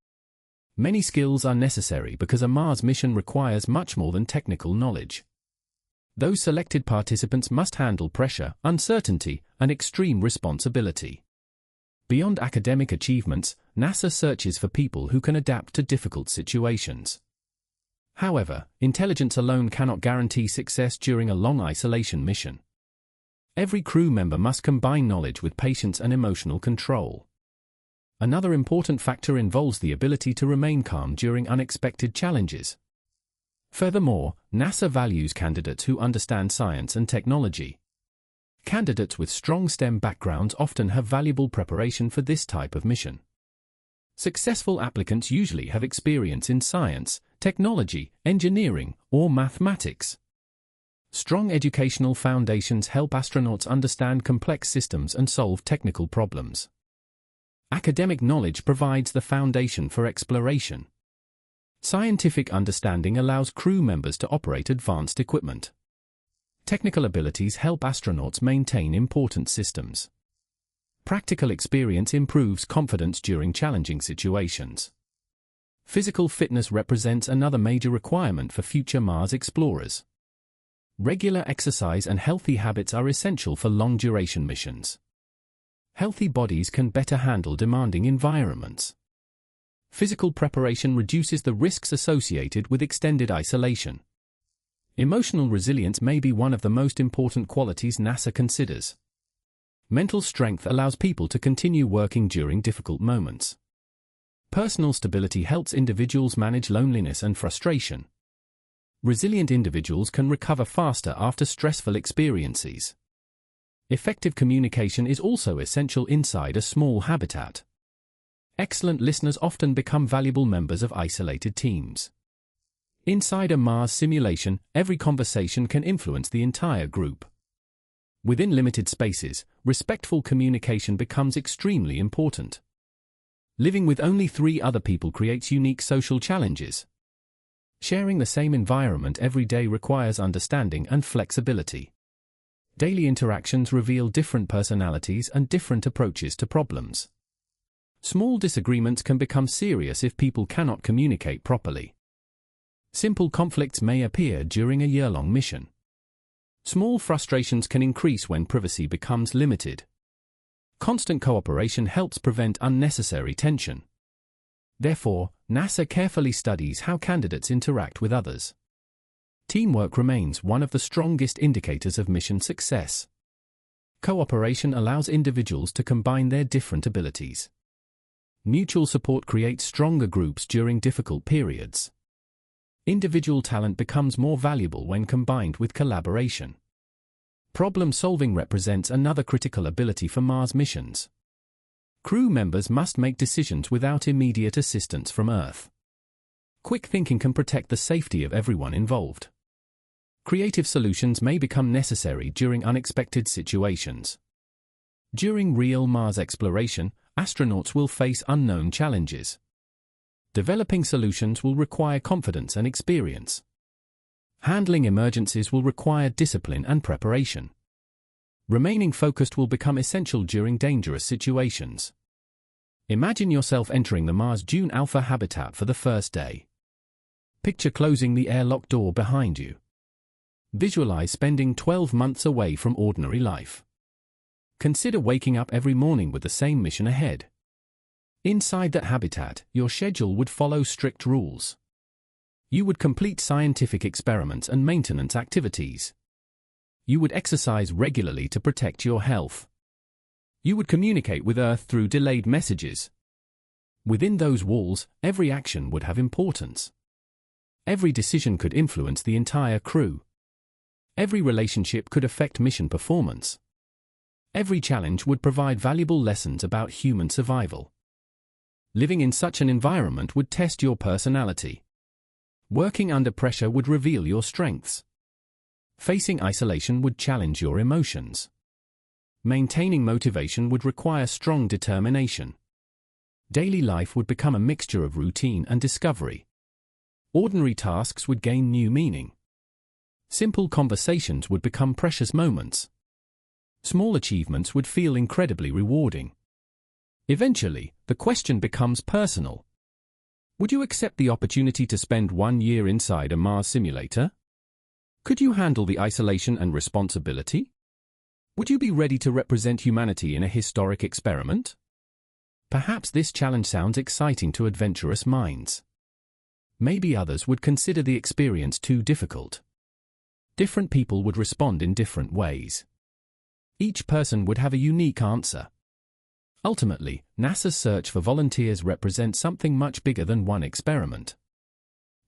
Many skills are necessary because a Mars mission requires much more than technical knowledge. Those selected participants must handle pressure, uncertainty, and extreme responsibility. Beyond academic achievements, NASA searches for people who can adapt to difficult situations. However, intelligence alone cannot guarantee success during a long isolation mission. Every crew member must combine knowledge with patience and emotional control. Another important factor involves the ability to remain calm during unexpected challenges. Furthermore, NASA values candidates who understand science and technology. Candidates with strong STEM backgrounds often have valuable preparation for this type of mission. Successful applicants usually have experience in science, technology, engineering, or mathematics. Strong educational foundations help astronauts understand complex systems and solve technical problems. Academic knowledge provides the foundation for exploration. Scientific understanding allows crew members to operate advanced equipment. Technical abilities help astronauts maintain important systems. Practical experience improves confidence during challenging situations. Physical fitness represents another major requirement for future Mars explorers. Regular exercise and healthy habits are essential for long-duration missions. Healthy bodies can better handle demanding environments. Physical preparation reduces the risks associated with extended isolation. Emotional resilience may be one of the most important qualities NASA considers. Mental strength allows people to continue working during difficult moments. Personal stability helps individuals manage loneliness and frustration. Resilient individuals can recover faster after stressful experiences. Effective communication is also essential inside a small habitat. Excellent listeners often become valuable members of isolated teams. Inside a Mars simulation, every conversation can influence the entire group. Within limited spaces, respectful communication becomes extremely important. Living with only 3 other people creates unique social challenges. Sharing the same environment every day requires understanding and flexibility. Daily interactions reveal different personalities and different approaches to problems. Small disagreements can become serious if people cannot communicate properly. Simple conflicts may appear during a year-long mission. Small frustrations can increase when privacy becomes limited. Constant cooperation helps prevent unnecessary tension. Therefore, NASA carefully studies how candidates interact with others. Teamwork remains one of the strongest indicators of mission success. Cooperation allows individuals to combine their different abilities. Mutual support creates stronger groups during difficult periods. Individual talent becomes more valuable when combined with collaboration. Problem-solving represents another critical ability for Mars missions. Crew members must make decisions without immediate assistance from Earth. Quick thinking can protect the safety of everyone involved. Creative solutions may become necessary during unexpected situations. During real Mars exploration, astronauts will face unknown challenges. Developing solutions will require confidence and experience. Handling emergencies will require discipline and preparation. Remaining focused will become essential during dangerous situations. Imagine yourself entering the Mars Dune Alpha habitat for the first day. Picture closing the airlock door behind you. Visualize spending 12 months away from ordinary life. Consider waking up every morning with the same mission ahead. Inside that habitat, your schedule would follow strict rules. You would complete scientific experiments and maintenance activities. You would exercise regularly to protect your health. You would communicate with Earth through delayed messages. Within those walls, every action would have importance. Every decision could influence the entire crew. Every relationship could affect mission performance. Every challenge would provide valuable lessons about human survival. Living in such an environment would test your personality. Working under pressure would reveal your strengths. Facing isolation would challenge your emotions. Maintaining motivation would require strong determination. Daily life would become a mixture of routine and discovery. Ordinary tasks would gain new meaning. Simple conversations would become precious moments. Small achievements would feel incredibly rewarding. Eventually, the question becomes personal. Would you accept the opportunity to spend 1 year inside a Mars simulator? Could you handle the isolation and responsibility? Would you be ready to represent humanity in a historic experiment? Perhaps this challenge sounds exciting to adventurous minds. Maybe others would consider the experience too difficult. Different people would respond in different ways. Each person would have a unique answer. Ultimately, NASA's search for volunteers represents something much bigger than one experiment.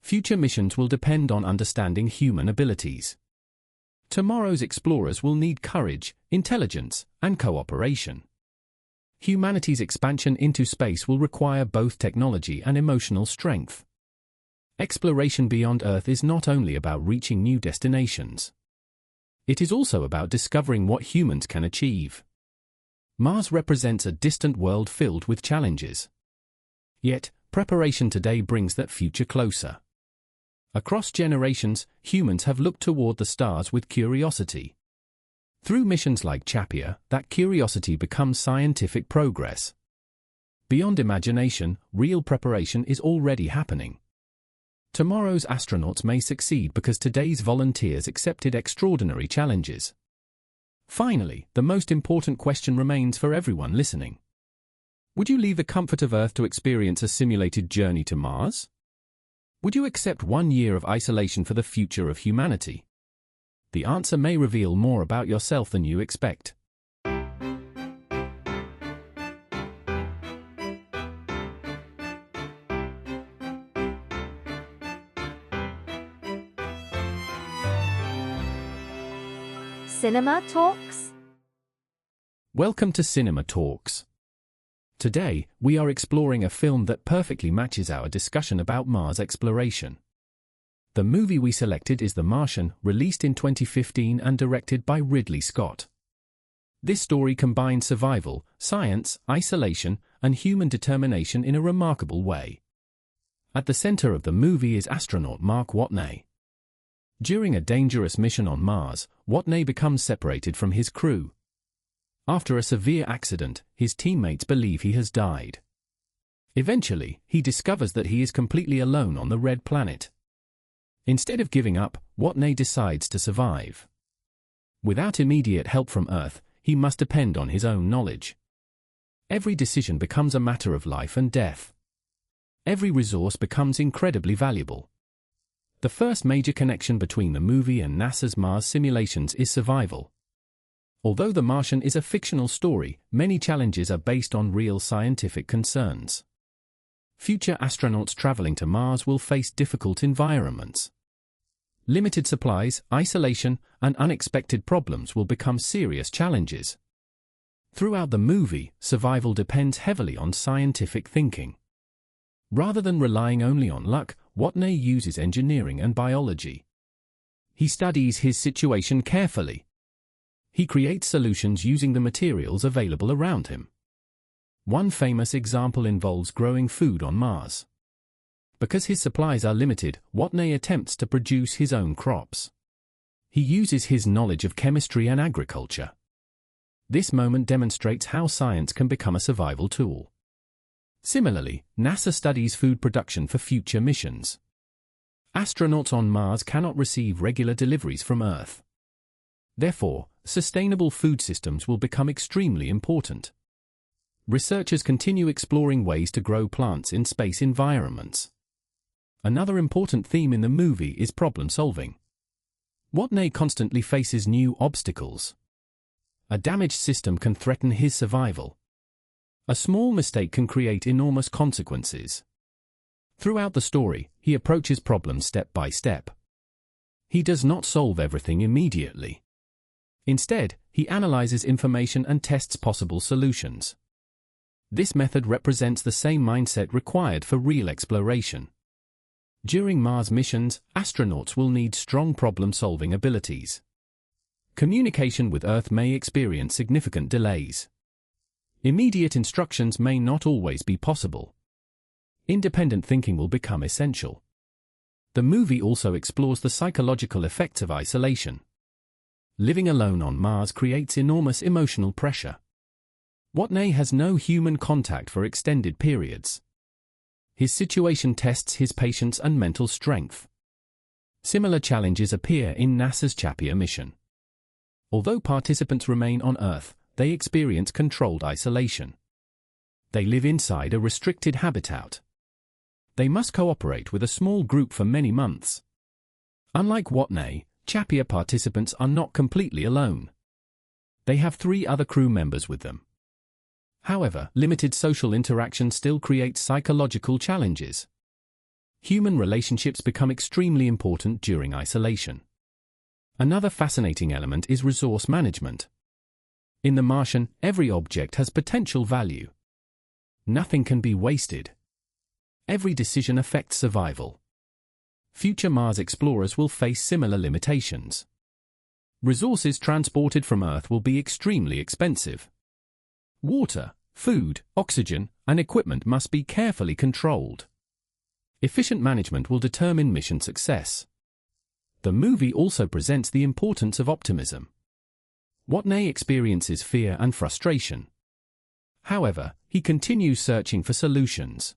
Future missions will depend on understanding human abilities. Tomorrow's explorers will need courage, intelligence, and cooperation. Humanity's expansion into space will require both technology and emotional strength. Exploration beyond Earth is not only about reaching new destinations. It is also about discovering what humans can achieve. Mars represents a distant world filled with challenges. Yet, preparation today brings that future closer. Across generations, humans have looked toward the stars with curiosity. Through missions like CHAPEA, that curiosity becomes scientific progress. Beyond imagination, real preparation is already happening. Tomorrow's astronauts may succeed because today's volunteers accepted extraordinary challenges. Finally, the most important question remains for everyone listening. Would you leave the comfort of Earth to experience a simulated journey to Mars? Would you accept 1 year of isolation for the future of humanity? The answer may reveal more about yourself than you expect. Cinema Talks? Welcome to Cinema Talks. Today, we are exploring a film that perfectly matches our discussion about Mars exploration. The movie we selected is The Martian, released in 2015 and directed by Ridley Scott. This story combines survival, science, isolation, and human determination in a remarkable way. At the center of the movie is astronaut Mark Watney. During a dangerous mission on Mars, Watney becomes separated from his crew. After a severe accident, his teammates believe he has died. Eventually, he discovers that he is completely alone on the red planet. Instead of giving up, Watney decides to survive. Without immediate help from Earth, he must depend on his own knowledge. Every decision becomes a matter of life and death. Every resource becomes incredibly valuable. The first major connection between the movie and NASA's Mars simulations is survival. Although The Martian is a fictional story, many challenges are based on real scientific concerns. Future astronauts traveling to Mars will face difficult environments. Limited supplies, isolation, and unexpected problems will become serious challenges. Throughout the movie, survival depends heavily on scientific thinking. Rather than relying only on luck, Watney uses engineering and biology. He studies his situation carefully. He creates solutions using the materials available around him. One famous example involves growing food on Mars. Because his supplies are limited, Watney attempts to produce his own crops. He uses his knowledge of chemistry and agriculture. This moment demonstrates how science can become a survival tool. Similarly, NASA studies food production for future missions. Astronauts on Mars cannot receive regular deliveries from Earth. Therefore, sustainable food systems will become extremely important. Researchers continue exploring ways to grow plants in space environments. Another important theme in the movie is problem solving. Watney constantly faces new obstacles. A damaged system can threaten his survival. A small mistake can create enormous consequences. Throughout the story, he approaches problems step by step. He does not solve everything immediately. Instead, he analyzes information and tests possible solutions. This method represents the same mindset required for real exploration. During Mars missions, astronauts will need strong problem-solving abilities. Communication with Earth may experience significant delays. Immediate instructions may not always be possible. Independent thinking will become essential. The movie also explores the psychological effects of isolation. Living alone on Mars creates enormous emotional pressure. Watney has no human contact for extended periods. His situation tests his patience and mental strength. Similar challenges appear in NASA's CHAPEA mission. Although participants remain on Earth, they experience controlled isolation. They live inside a restricted habitat. They must cooperate with a small group for many months. Unlike Watney, CHAPEA participants are not completely alone. They have 3 other crew members with them. However, limited social interaction still creates psychological challenges. Human relationships become extremely important during isolation. Another fascinating element is resource management. In the Martian, every object has potential value. Nothing can be wasted. Every decision affects survival. Future Mars explorers will face similar limitations. Resources transported from Earth will be extremely expensive. Water, food, oxygen, and equipment must be carefully controlled. Efficient management will determine mission success. The movie also presents the importance of optimism. Watney experiences fear and frustration. However, he continues searching for solutions.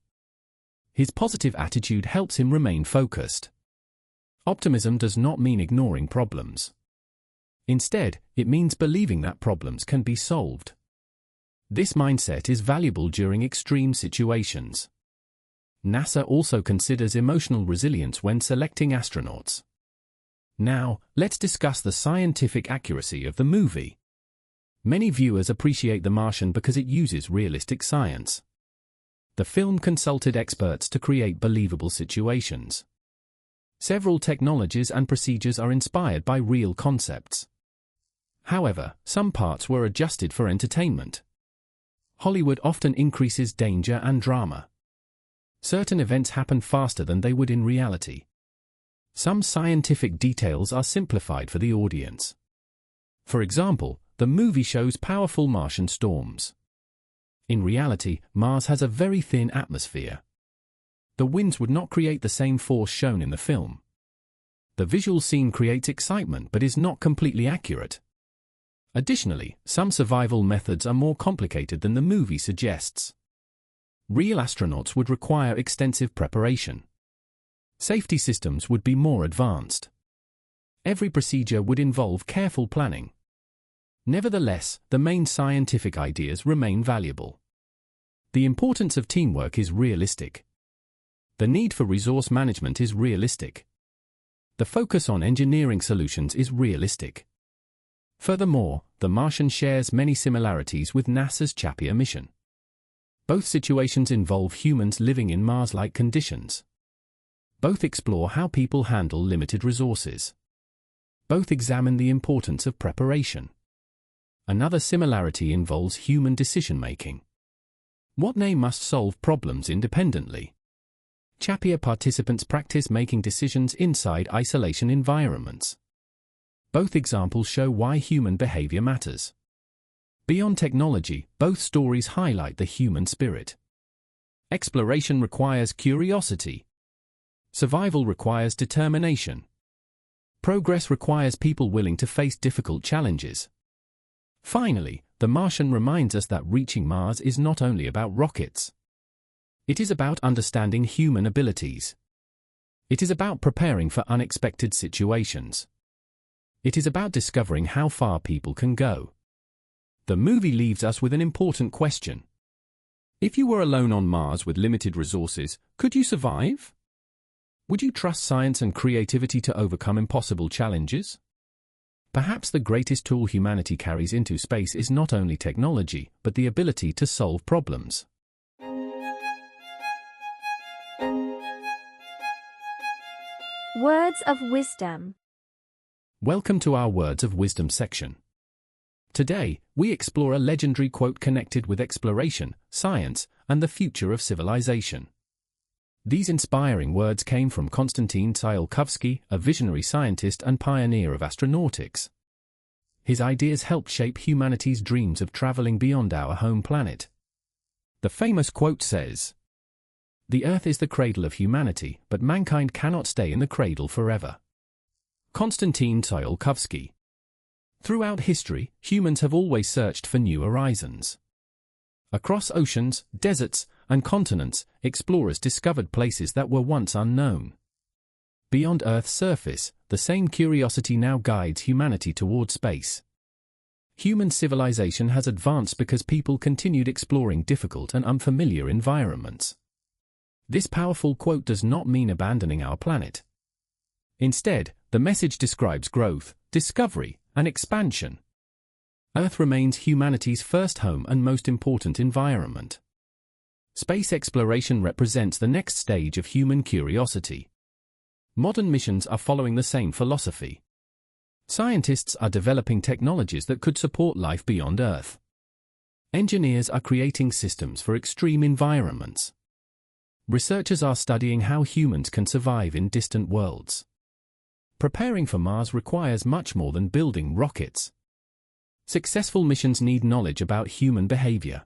His positive attitude helps him remain focused. Optimism does not mean ignoring problems. Instead, it means believing that problems can be solved. This mindset is valuable during extreme situations. NASA also considers emotional resilience when selecting astronauts. Now, let's discuss the scientific accuracy of the movie. Many viewers appreciate The Martian because it uses realistic science. The film consulted experts to create believable situations. Several technologies and procedures are inspired by real concepts. However, some parts were adjusted for entertainment. Hollywood often increases danger and drama. Certain events happen faster than they would in reality. Some scientific details are simplified for the audience. For example, the movie shows powerful Martian storms. In reality, Mars has a very thin atmosphere. The winds would not create the same force shown in the film. The visual scene creates excitement but is not completely accurate. Additionally, some survival methods are more complicated than the movie suggests. Real astronauts would require extensive preparation. Safety systems would be more advanced. Every procedure would involve careful planning. Nevertheless, the main scientific ideas remain valuable. The importance of teamwork is realistic. The need for resource management is realistic. The focus on engineering solutions is realistic. Furthermore, The Martian shares many similarities with NASA's CHAPEA mission. Both situations involve humans living in Mars-like conditions. Both explore how people handle limited resources. Both examine the importance of preparation. Another similarity involves human decision-making. Watney must solve problems independently. CHAPEA participants practice making decisions inside isolation environments. Both examples show why human behavior matters. Beyond technology, both stories highlight the human spirit. Exploration requires curiosity. Survival requires determination. Progress requires people willing to face difficult challenges. Finally, The Martian reminds us that reaching Mars is not only about rockets. It is about understanding human abilities. It is about preparing for unexpected situations. It is about discovering how far people can go. The movie leaves us with an important question. If you were alone on Mars with limited resources, could you survive? Would you trust science and creativity to overcome impossible challenges? Perhaps the greatest tool humanity carries into space is not only technology, but the ability to solve problems. Words of wisdom. Welcome to our Words of Wisdom section. Today, we explore a legendary quote connected with exploration, science, and the future of civilization. These inspiring words came from Konstantin Tsiolkovsky, a visionary scientist and pioneer of astronautics. His ideas helped shape humanity's dreams of traveling beyond our home planet. The famous quote says, "The Earth is the cradle of humanity, but mankind cannot stay in the cradle forever." Konstantin Tsiolkovsky. Throughout history, humans have always searched for new horizons. Across oceans, deserts, and continents, explorers discovered places that were once unknown. Beyond Earth's surface, the same curiosity now guides humanity toward space. Human civilization has advanced because people continued exploring difficult and unfamiliar environments. This powerful quote does not mean abandoning our planet. Instead, the message describes growth, discovery, and expansion. Earth remains humanity's first home and most important environment. Space exploration represents the next stage of human curiosity. Modern missions are following the same philosophy. Scientists are developing technologies that could support life beyond Earth. Engineers are creating systems for extreme environments. Researchers are studying how humans can survive in distant worlds. Preparing for Mars requires much more than building rockets. Successful missions need knowledge about human behavior.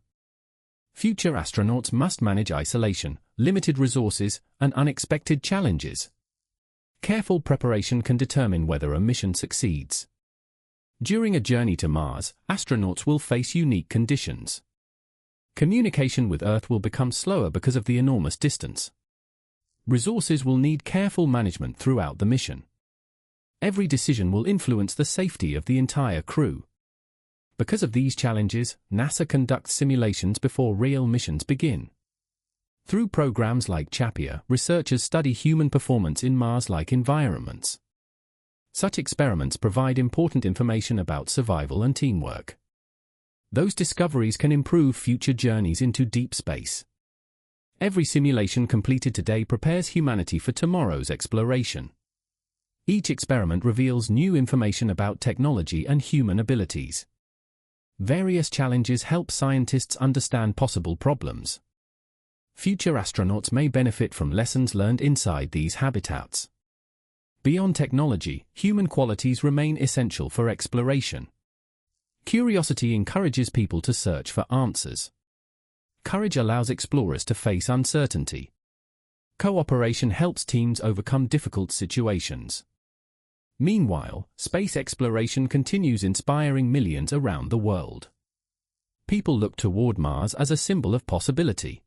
Future astronauts must manage isolation, limited resources, and unexpected challenges. Careful preparation can determine whether a mission succeeds. During a journey to Mars, astronauts will face unique conditions. Communication with Earth will become slower because of the enormous distance. Resources will need careful management throughout the mission. Every decision will influence the safety of the entire crew. Because of these challenges, NASA conducts simulations before real missions begin. Through programs like CHAPEA, researchers study human performance in Mars-like environments. Such experiments provide important information about survival and teamwork. Those discoveries can improve future journeys into deep space. Every simulation completed today prepares humanity for tomorrow's exploration. Each experiment reveals new information about technology and human abilities. Various challenges help scientists understand possible problems. Future astronauts may benefit from lessons learned inside these habitats. Beyond technology, human qualities remain essential for exploration. Curiosity encourages people to search for answers. Courage allows explorers to face uncertainty. Cooperation helps teams overcome difficult situations. Meanwhile, space exploration continues inspiring millions around the world. People look toward Mars as a symbol of possibility.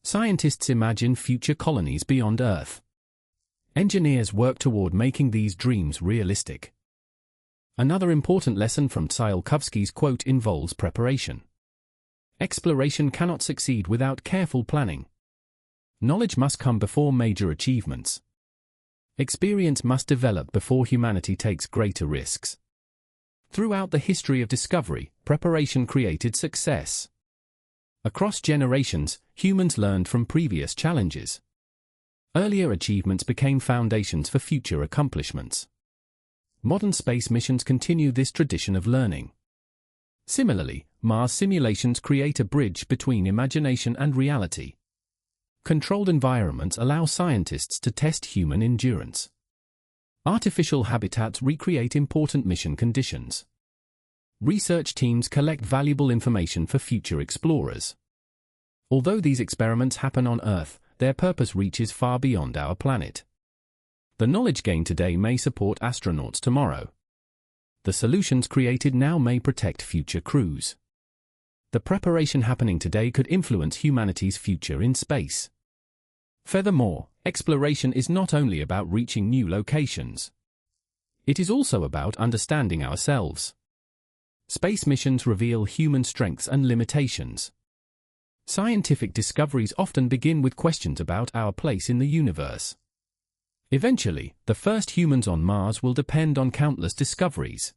Scientists imagine future colonies beyond Earth. Engineers work toward making these dreams realistic. Another important lesson from Tsiolkovsky's quote involves preparation. Exploration cannot succeed without careful planning. Knowledge must come before major achievements. Experience must develop before humanity takes greater risks. Throughout the history of discovery, preparation created success. Across generations, humans learned from previous challenges. Earlier achievements became foundations for future accomplishments. Modern space missions continue this tradition of learning. Similarly, Mars simulations create a bridge between imagination and reality. Controlled environments allow scientists to test human endurance. Artificial habitats recreate important mission conditions. Research teams collect valuable information for future explorers. Although these experiments happen on Earth, their purpose reaches far beyond our planet. The knowledge gained today may support astronauts tomorrow. The solutions created now may protect future crews. The preparation happening today could influence humanity's future in space. Furthermore, exploration is not only about reaching new locations. It is also about understanding ourselves. Space missions reveal human strengths and limitations. Scientific discoveries often begin with questions about our place in the universe. Eventually, the first humans on Mars will depend on countless discoveries.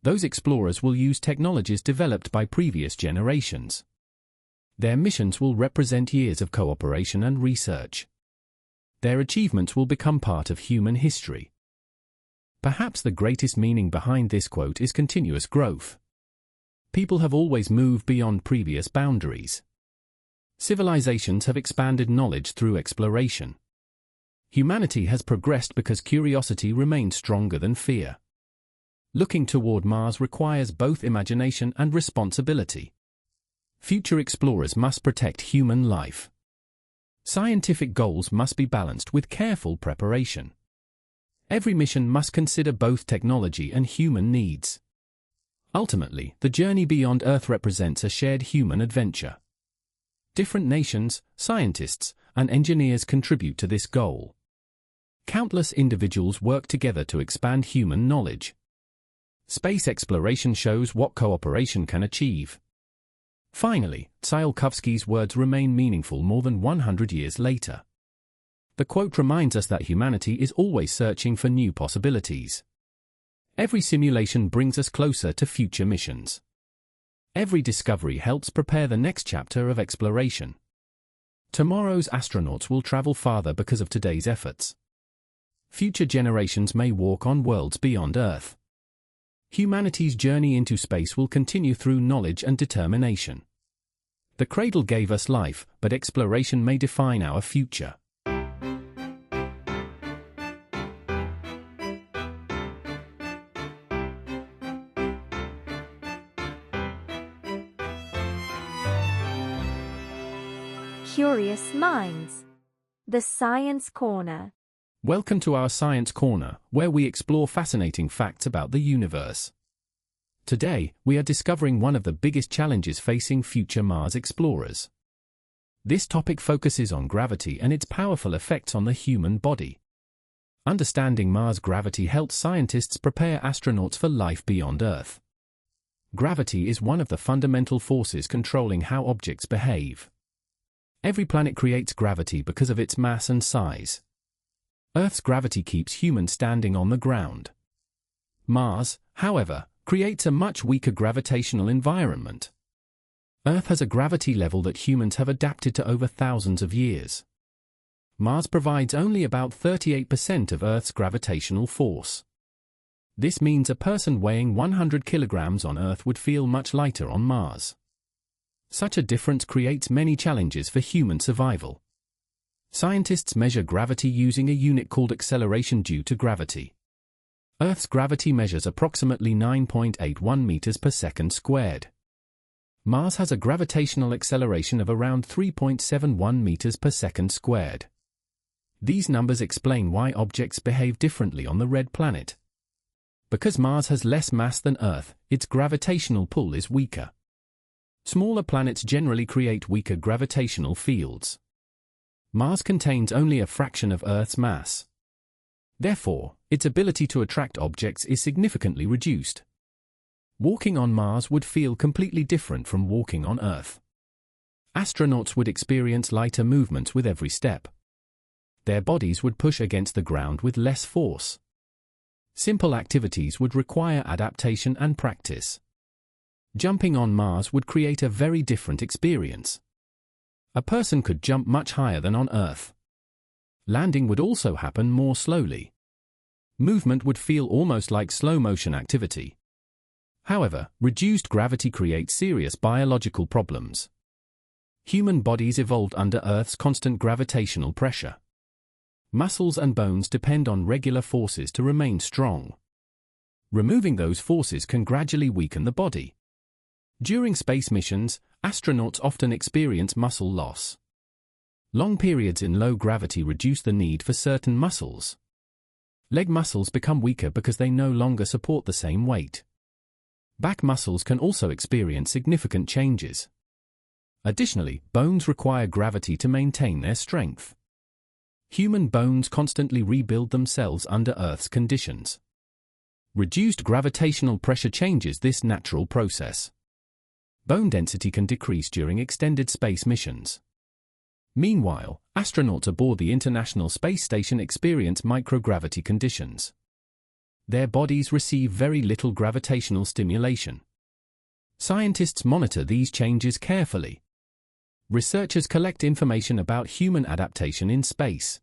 Those explorers will use technologies developed by previous generations. Their missions will represent years of cooperation and research. Their achievements will become part of human history. Perhaps the greatest meaning behind this quote is continuous growth. People have always moved beyond previous boundaries. Civilizations have expanded knowledge through exploration. Humanity has progressed because curiosity remains stronger than fear. Looking toward Mars requires both imagination and responsibility. Future explorers must protect human life. Scientific goals must be balanced with careful preparation. Every mission must consider both technology and human needs. Ultimately, the journey beyond Earth represents a shared human adventure. Different nations, scientists, and engineers contribute to this goal. Countless individuals work together to expand human knowledge. Space exploration shows what cooperation can achieve. Finally, Tsiolkovsky's words remain meaningful more than 100 years later. The quote reminds us that humanity is always searching for new possibilities. Every simulation brings us closer to future missions. Every discovery helps prepare the next chapter of exploration. Tomorrow's astronauts will travel farther because of today's efforts. Future generations may walk on worlds beyond Earth. Humanity's journey into space will continue through knowledge and determination. The cradle gave us life, but exploration may define our future. Curious Minds. The Science Corner. Welcome to our Science Corner, where we explore fascinating facts about the universe. Today, we are discovering one of the biggest challenges facing future Mars explorers. This topic focuses on gravity and its powerful effects on the human body. Understanding Mars gravity helps scientists prepare astronauts for life beyond Earth. Gravity is one of the fundamental forces controlling how objects behave. Every planet creates gravity because of its mass and size. Earth's gravity keeps humans standing on the ground. Mars, however, creates a much weaker gravitational environment. Earth has a gravity level that humans have adapted to over thousands of years. Mars provides only about 38% of Earth's gravitational force. This means a person weighing 100 kilograms on Earth would feel much lighter on Mars. Such a difference creates many challenges for human survival. Scientists measure gravity using a unit called acceleration due to gravity. Earth's gravity measures approximately 9.81 meters per second squared. Mars has a gravitational acceleration of around 3.71 meters per second squared. These numbers explain why objects behave differently on the red planet. Because Mars has less mass than Earth, its gravitational pull is weaker. Smaller planets generally create weaker gravitational fields. Mars contains only a fraction of Earth's mass. Therefore, its ability to attract objects is significantly reduced. Walking on Mars would feel completely different from walking on Earth. Astronauts would experience lighter movements with every step. Their bodies would push against the ground with less force. Simple activities would require adaptation and practice. Jumping on Mars would create a very different experience. A person could jump much higher than on Earth. Landing would also happen more slowly. Movement would feel almost like slow-motion activity. However, reduced gravity creates serious biological problems. Human bodies evolved under Earth's constant gravitational pressure. Muscles and bones depend on regular forces to remain strong. Removing those forces can gradually weaken the body. During space missions, astronauts often experience muscle loss. Long periods in low gravity reduce the need for certain muscles. Leg muscles become weaker because they no longer support the same weight. Back muscles can also experience significant changes. Additionally, bones require gravity to maintain their strength. Human bones constantly rebuild themselves under Earth's conditions. Reduced gravitational pressure changes this natural process. Bone density can decrease during extended space missions. Meanwhile, astronauts aboard the International Space Station experience microgravity conditions. Their bodies receive very little gravitational stimulation. Scientists monitor these changes carefully. Researchers collect information about human adaptation in space.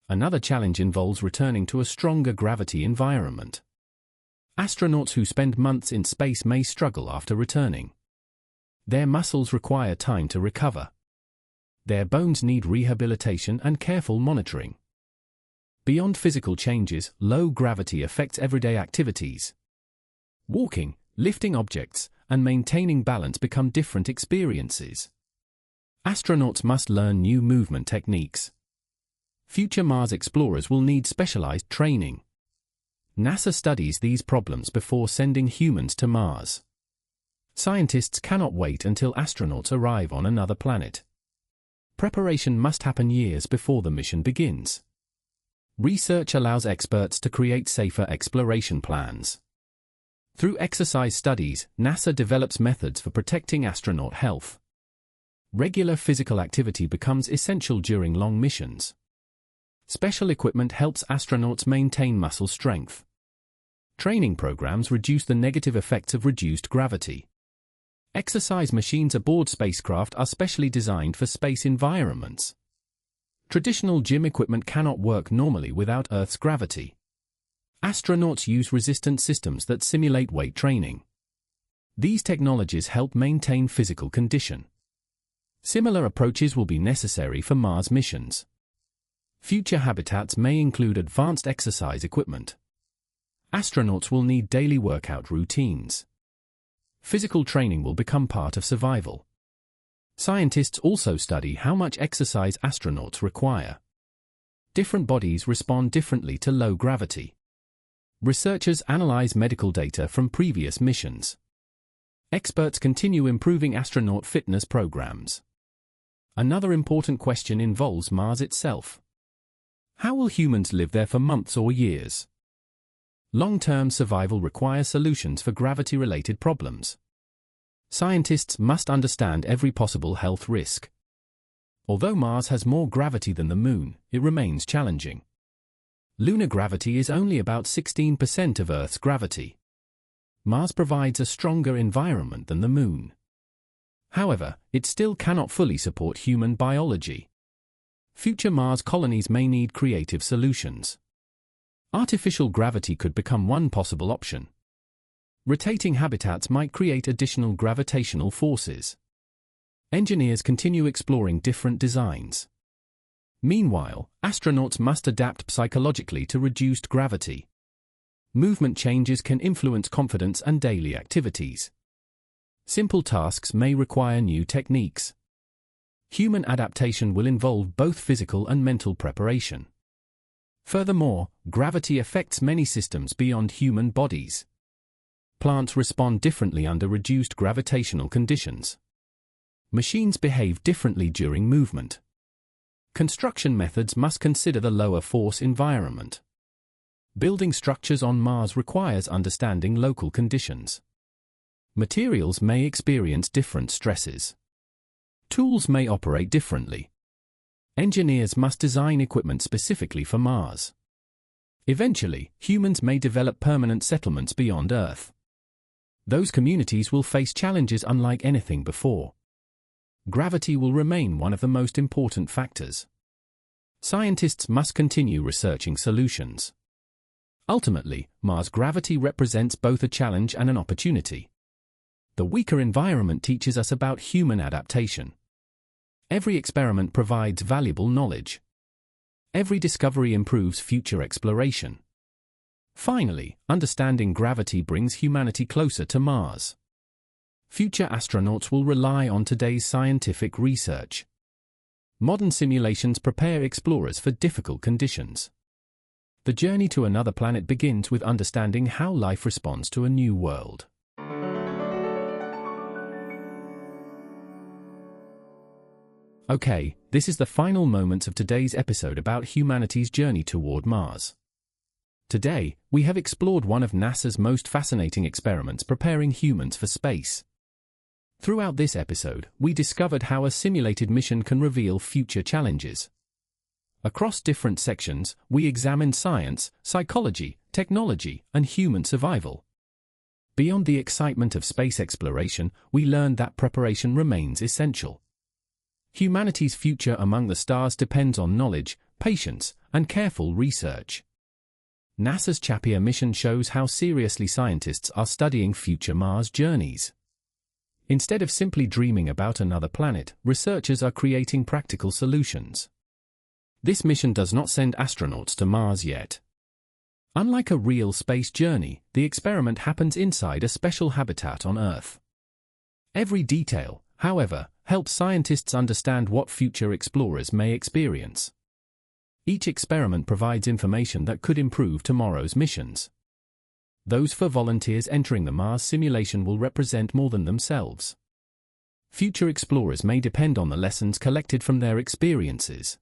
Another challenge involves returning to a stronger gravity environment. Astronauts who spend months in space may struggle after returning. Their muscles require time to recover. Their bones need rehabilitation and careful monitoring. Beyond physical changes, low gravity affects everyday activities. Walking, lifting objects, and maintaining balance become different experiences. Astronauts must learn new movement techniques. Future Mars explorers will need specialized training. NASA studies these problems before sending humans to Mars. Scientists cannot wait until astronauts arrive on another planet. Preparation must happen years before the mission begins. Research allows experts to create safer exploration plans. Through exercise studies, NASA develops methods for protecting astronaut health. Regular physical activity becomes essential during long missions. Special equipment helps astronauts maintain muscle strength. Training programs reduce the negative effects of reduced gravity. Exercise machines aboard spacecraft are specially designed for space environments. Traditional gym equipment cannot work normally without Earth's gravity. Astronauts use resistant systems that simulate weight training. These technologies help maintain physical condition. Similar approaches will be necessary for Mars missions. Future habitats may include advanced exercise equipment. Astronauts will need daily workout routines. Physical training will become part of survival. Scientists also study how much exercise astronauts require. Different bodies respond differently to low gravity. Researchers analyze medical data from previous missions. Experts continue improving astronaut fitness programs. Another important question involves Mars itself. How will humans live there for months or years? Long-term survival requires solutions for gravity-related problems. Scientists must understand every possible health risk. Although Mars has more gravity than the Moon, it remains challenging. Lunar gravity is only about 16% of Earth's gravity. Mars provides a stronger environment than the Moon. However, it still cannot fully support human biology. Future Mars colonies may need creative solutions. Artificial gravity could become one possible option. Rotating habitats might create additional gravitational forces. Engineers continue exploring different designs. Meanwhile, astronauts must adapt psychologically to reduced gravity. Movement changes can influence confidence and daily activities. Simple tasks may require new techniques. Human adaptation will involve both physical and mental preparation. Furthermore, gravity affects many systems beyond human bodies. Plants respond differently under reduced gravitational conditions. Machines behave differently during movement. Construction methods must consider the lower force environment. Building structures on Mars requires understanding local conditions. Materials may experience different stresses. Tools may operate differently. Engineers must design equipment specifically for Mars. Eventually, humans may develop permanent settlements beyond Earth. Those communities will face challenges unlike anything before. Gravity will remain one of the most important factors. Scientists must continue researching solutions. Ultimately, Mars gravity represents both a challenge and an opportunity. The weaker environment teaches us about human adaptation. Every experiment provides valuable knowledge. Every discovery improves future exploration. Finally, understanding gravity brings humanity closer to Mars. Future astronauts will rely on today's scientific research. Modern simulations prepare explorers for difficult conditions. The journey to another planet begins with understanding how life responds to a new world. Okay, this is the final moments of today's episode about humanity's journey toward Mars. Today, we have explored one of NASA's most fascinating experiments preparing humans for space. Throughout this episode, we discovered how a simulated mission can reveal future challenges. Across different sections, we examined science, psychology, technology, and human survival. Beyond the excitement of space exploration, we learned that preparation remains essential. Humanity's future among the stars depends on knowledge, patience, and careful research. NASA's CHAPEA mission shows how seriously scientists are studying future Mars journeys. Instead of simply dreaming about another planet, researchers are creating practical solutions. This mission does not send astronauts to Mars yet. Unlike a real space journey, the experiment happens inside a special habitat on Earth. Every detail, however, helps scientists understand what future explorers may experience. Each experiment provides information that could improve tomorrow's missions. Those for volunteers entering the Mars simulation will represent more than themselves. Future explorers may depend on the lessons collected from their experiences.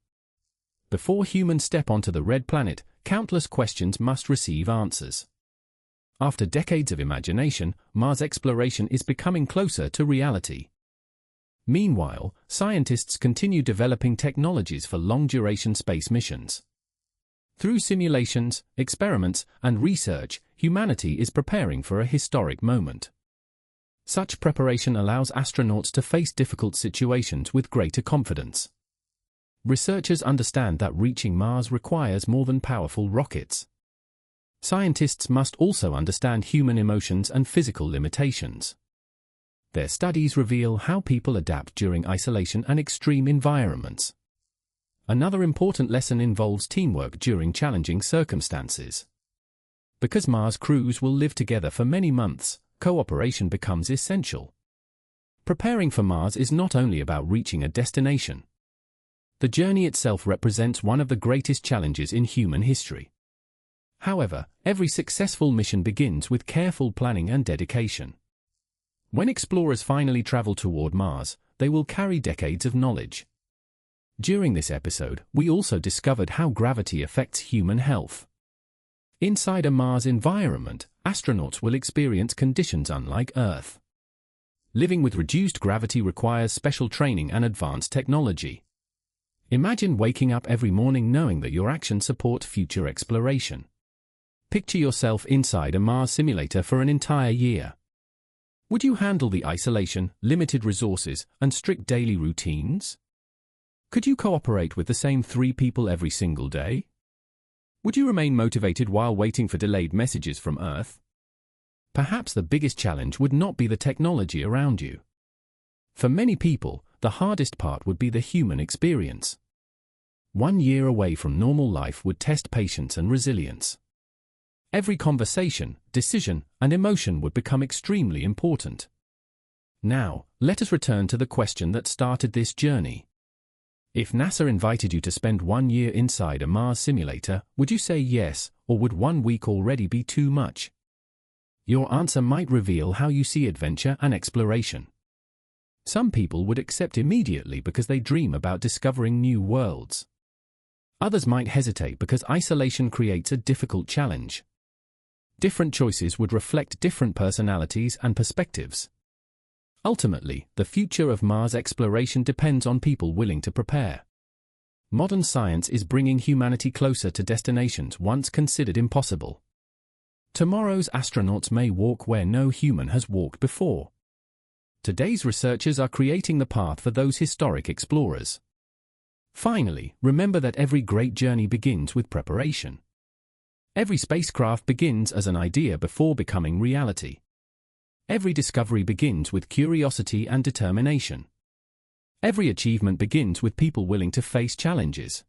Before humans step onto the red planet, countless questions must receive answers. After decades of imagination, Mars exploration is becoming closer to reality. Meanwhile, scientists continue developing technologies for long-duration space missions. Through simulations, experiments, and research, humanity is preparing for a historic moment. Such preparation allows astronauts to face difficult situations with greater confidence. Researchers understand that reaching Mars requires more than powerful rockets. Scientists must also understand human emotions and physical limitations. Their studies reveal how people adapt during isolation and extreme environments. Another important lesson involves teamwork during challenging circumstances. Because Mars crews will live together for many months, cooperation becomes essential. Preparing for Mars is not only about reaching a destination. The journey itself represents one of the greatest challenges in human history. However, every successful mission begins with careful planning and dedication. When explorers finally travel toward Mars, they will carry decades of knowledge. During this episode, we also discovered how gravity affects human health. Inside a Mars environment, astronauts will experience conditions unlike Earth. Living with reduced gravity requires special training and advanced technology. Imagine waking up every morning knowing that your actions support future exploration. Picture yourself inside a Mars simulator for an entire year. Would you handle the isolation, limited resources, and strict daily routines? Could you cooperate with the same 3 people every single day? Would you remain motivated while waiting for delayed messages from Earth? Perhaps the biggest challenge would not be the technology around you. For many people, the hardest part would be the human experience. 1 year away from normal life would test patience and resilience. Every conversation, decision, and emotion would become extremely important. Now, let us return to the question that started this journey. If NASA invited you to spend 1 year inside a Mars simulator, would you say yes, or would 1 week already be too much? Your answer might reveal how you see adventure and exploration. Some people would accept immediately because they dream about discovering new worlds. Others might hesitate because isolation creates a difficult challenge. Different choices would reflect different personalities and perspectives. Ultimately, the future of Mars exploration depends on people willing to prepare. Modern science is bringing humanity closer to destinations once considered impossible. Tomorrow's astronauts may walk where no human has walked before. Today's researchers are creating the path for those historic explorers. Finally, remember that every great journey begins with preparation. Every spacecraft begins as an idea before becoming reality. Every discovery begins with curiosity and determination. Every achievement begins with people willing to face challenges.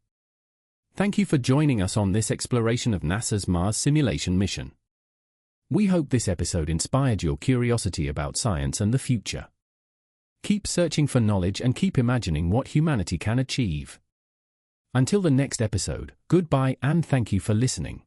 Thank you for joining us on this exploration of NASA's Mars simulation mission. We hope this episode inspired your curiosity about science and the future. Keep searching for knowledge and keep imagining what humanity can achieve. Until the next episode, goodbye and thank you for listening.